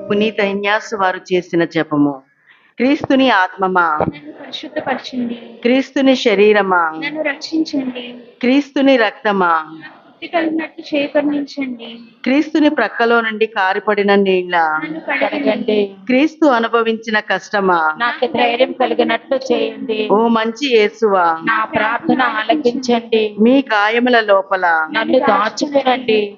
పునీత ఇన్యాసు వారు చేసిన జపము. క్రీస్తుని ఆత్మమా, నన్ను పరిశుద్ధపరచండి. క్రీస్తుని శరీరమా, నన్ను రక్షించండి. క్రీస్తుని రక్తమా, బుద్ధి కలిగినట్టు చేకరించండి. క్రీస్తుని ప్రక్కలో నుండి కారిపడిన నీళ్ళ, నన్ను కడగండి. క్రీస్తు అనుభవించిన కష్టమా, నాకు ధైర్యం కలిగినట్లు చేయండి. ఓ మంచి యేసువా, నా ప్రార్థన ఆలకించండి. మీ గాయముల లోపల నన్ను దాచుకునండి.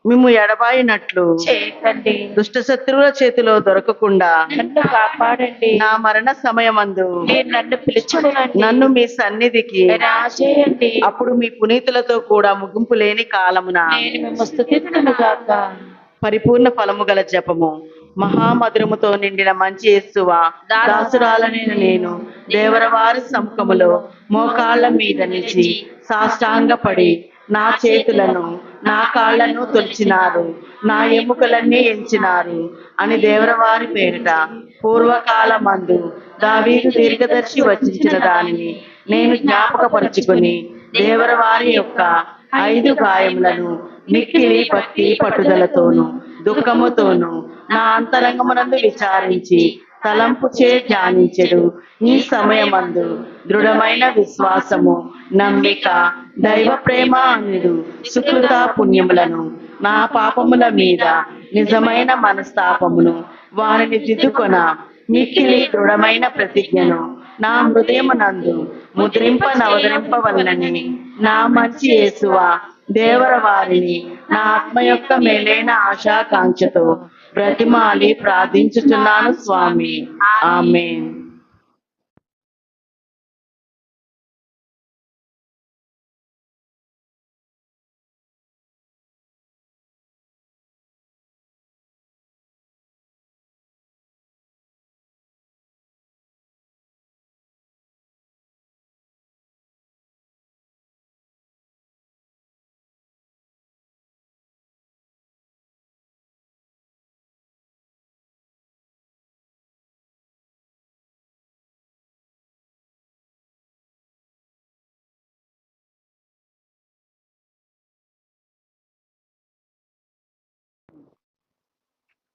మిమ్ము ఎడబాయినట్లు చేయకండి. దుష్ట శత్రువుల చేతిలో దొరకకుండా నన్ను కాపాడండి. నా మరణ సమయమందు మీరు నన్ను పిలుచుకునండి. నన్ను మీ సన్నిధికి రాజేయండి. అప్పుడు మీ పునీతులతో కూడా ముగింపు లేని కాలమున నేను మిమ్ము స్తుతింతును గాక. పరిపూర్ణ ఫలము గల జపము. మహామధురముతో నిండిన మంచి యేసువా, దాసురాలనైన నేను దేవరవారి సముఖములో మోకాళ్ళ మీద నిలిచి సాష్టాంగపడి నా చేతులను నా కాళ్లను తొలిచినారు, నా ఎముకలన్నీ ఎంచినారు అని దేవరవారి పేరిట పూర్వకాలమందు దావీదు దీర్ఘదర్శి వచించిన దానిని నేను జ్ఞాపకపరుచుకుని దేవరవారి యొక్క 5 గాయములను మిక్కిలి భక్తి పట్టుదలతోను దుఃఖముతోను నా అంతరంగమునందు విచారించి తలంపు చే ధ్యానించెడు. ఈ సమయమందు దృఢమైన విశ్వాసము, నమ్మిక, దైవ ప్రేమ అనుడు సుకృత పుణ్యములను, నా పాపముల మీద నిజమైన మనస్తాపమును వారిని దిద్దుకొన మిక్కిలి దృఢమైన ప్రతిజ్ఞను నా హృదయమునందు నవదరింపవలనని నా మంచి యేసువా, దేవర వారిని నా ఆత్మ యొక్క మేలైన ఆశాకాంక్షతో బ్రతిమాలి ప్రార్థించుచున్నాను స్వామి. ఆమేన్.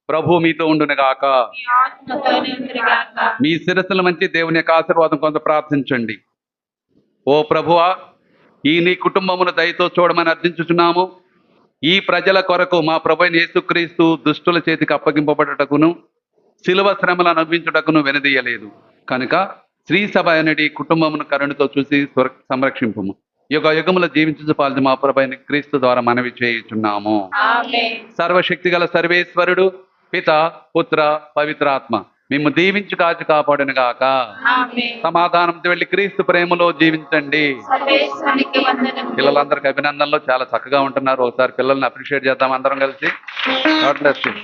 ప్రభు మీతో ఉండునుగాక. మీ ఆత్మతోనే ఉండుగాక. మీ శిరస్సుల మంచి దేవుని యొక్క ఆశీర్వాదం కొంత ప్రార్థించండి. ఓ ప్రభువా, ఈ నీ కుటుంబమును దయతో చూడమని అర్థించుచున్నాము. ఈ ప్రజల కొరకు మా ప్రభువైన యేసుక్రీస్తు దుష్టుల చేతికి అప్పగింపబడుటకును శిలువ శ్రమలు అనుభవించుటకును వెనుదీయలేదు కనుక శ్రీ సభ అనేది కుటుంబమును కరుణతో చూసి సంరక్షింపుము. యుగ యుగములు జీవించు పాల్చి మా ప్రభువైన క్రీస్తు ద్వారా మనవి చేయుచున్నాము. ఆమేన్. సర్వశక్తి గల సర్వేశ్వరుడు పిత పుత్ర పవిత్రాత్మ మిమ్ము దీవించి కాచి కాపాడును గాక. ఆమేన్. సమాధానంతో వెళ్ళి క్రీస్తు ప్రేమలో జీవించండి. సర్వేశ్వరునికి వందనములు. పిల్లలందరికీ అభినందనలు. చాలా చక్కగా ఉంటున్నారు. ఒకసారి పిల్లల్ని అప్రిషియేట్ చేద్దాం అందరం కలిసి. God bless you.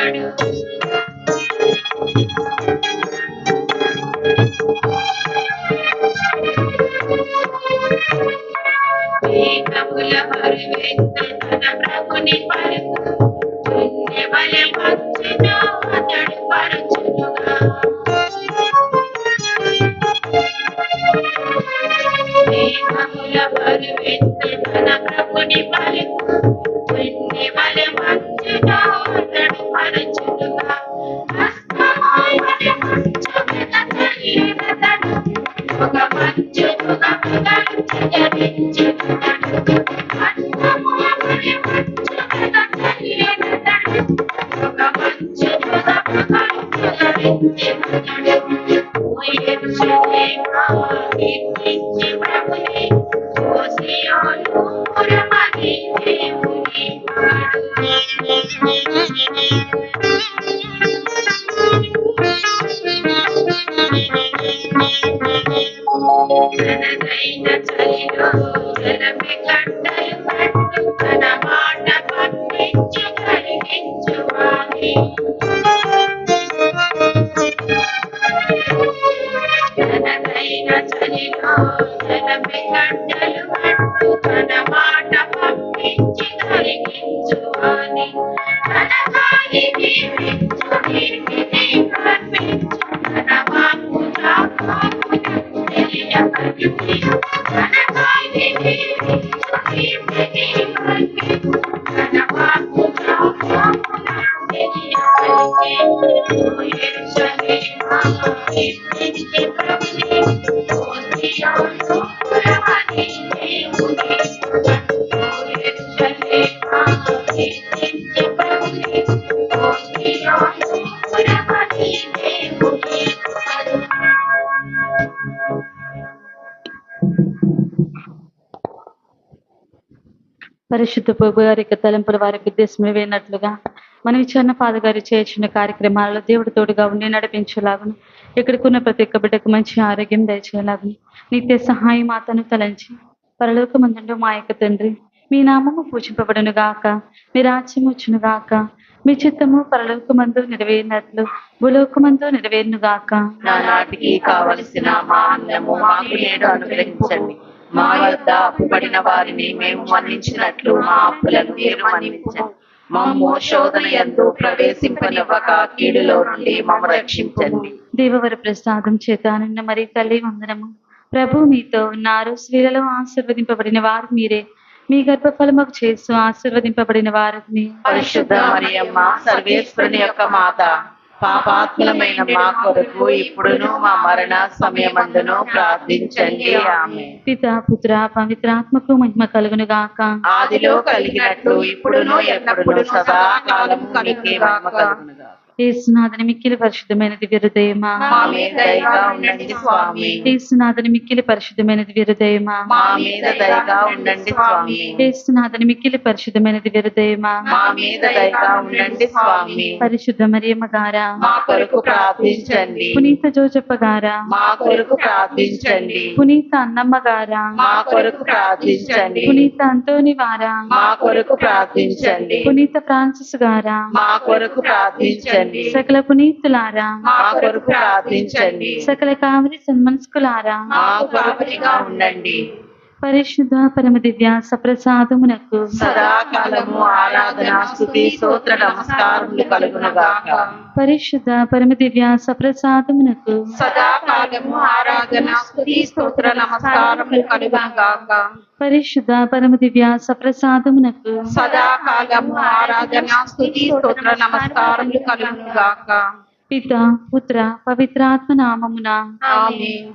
Thank you. పరువెత్తు తన ప్రభుని పలుకు పుణ్యబలి మంచును అతడు పరచునుగా మేఘముల బరువెత్తు తన ప్రభుని పలుకు పుణ్యబలి మంచును అతడు పరచునుగా హస్తమాయని మంచు మీద తల్లినతడు ఒక మంచు యుగములను చిగురించినతడు హస్తమాయని మంచు మీద తల్లినతడు ఒక మంచు యుగములను చిగురించినతడు ఓ యెరూషలేమా కీర్తించి ప్రభుని ఓ సియోను పురమని దేవుని పాడు తనదైన చలిలో జలమి గంటలు కట్టు తన మాట పంపించి కలిగించువాని తనదైన చలిలో జలమి గంటలు కట్టు తన మాట పంపించి కలిగించువాని తన గాలి దీవించు నీటిని కనిపించు తన వాక్కు జాకోబును తెలియపరిచి తన గాలి దీవించు నీటిని కనిపించు తన వాక్కు జాకోబును తెలియపరిచి ఓ యెరూషలేమా కీర్తించి ప్రభుని ఓ సియోను పురమని దేవుని ఓ యెరూషలేమా కీర్తించి ప్రభుని ఓ సియోను పురమని దేవుని పరిశుద్ధ ప్రభు గారి యొక్క తలంపుల వారికి ఉద్దేశం వేనట్లుగా మన విచారణ ఫాదర్ గారు చేసిన కార్యక్రమాలలో దేవుడు తోడుగా ఉండి నడిపించేలాగును ఎక్కడికున్న ప్రతి ఒక్క బిడ్డకు మంచి ఆరోగ్యం దయచేయలాగును నిత్య సహాయం మాతను తలంచి పరలోకమందుండు మా యొక్క తండ్రి మీ నామము పూజింపబడును గాక మీ రాజ్యం వచ్చును గాక మీ చిత్తము పరలోకమందు నెరవేరినట్లు భూలోకమందు నెరవేరును గాక నానాటికి కావలసిన మా అన్నము మాకు నేడు అనుగ్రహించండి మా యొద్ద అప్పుబడిన వారిని మేము మన్నించినట్లు మా అప్పులను మీరు మన్నించండి మమ్ము శోధన యందు ప్రవేశింపనివ్వక కీడులో నుండి మమ్ము రక్షించండి దేవవర ప్రసాదం చేత నిన్న మరి తల్లి వందనము ప్రభు మీతో ఉన్నారు స్త్రీలలో ఆశీర్వదింపబడిన వారు మీరే మీ గర్భఫలముకు చేస్తూ ఆశీర్వదింపబడిన వారిని పరిశుద్ధ మరియమ్మ సర్వేశ్వరుని యొక్క మాత పాపాత్ములమైన మా కొరకు ఇప్పుడును మా మరణ సమయమందును ప్రార్థించండి ఆమె పిత పుత్ర పవిత్రాత్మకు మహిమ కలుగును గాక ఆదిలో కలిగినట్లు ఇప్పుడును ఎప్పుడును సదా కాలం మీకే మహిమ కలుగును గాక యేసునాథని మిక్కిలి పరిశుద్ధమైన దివ్య హృదయమా మా మీద దయగా ఉండండి స్వామి యేసునాథని మిక్కిలి పరిశుద్ధమైన దివ్య హృదయమా మా మీద దయగా ఉండండి స్వామి యేసునాథని మిక్కిలి పరిశుద్ధమైన దివ్య హృదయమా మా మీద దయగా ఉండండి స్వామి పరిశుద్ధ మరియమ్మ గారా మా కొరకు ప్రార్థించండి పునీత జోజప్ప గారా మా కొరకు ప్రార్థించండి పునీత అన్నమ్మ గారా మా కొరకు ప్రార్థించండి పునీత అంతోని వారా మా కొరకు ప్రార్థించండి పునీత ఫ్రాన్సిస్ గారా మా కొరకు ప్రార్థించండి సకల పునీతులారా మా కొరకు ప్రార్థించండి సకల కావలి సన్మనస్కులారా మా కొరకుగా ఉండండి పరిశుద్ధ పరమ దివ్య సప్రసాదమునకు సదాకాలము ఆరాధన స్తుతి స్తోత్ర నమస్కారములు కలుగును గాక పరిశుద్ధ పరమ దివ్య సప్రసాదమునకు సదాకాలము ఆరాధన స్తుతి స్తోత్ర నమస్కారములు కలుగును గాక పరిశుద్ధ పరమ దివ్య సప్రసాదమునకు సదాకాలము ఆరాధన స్తుతి స్తోత్ర నమస్కారములు కలుగును గాక పిత పుత్ర పవిత్రాత్మ నామమున ఆమేన్.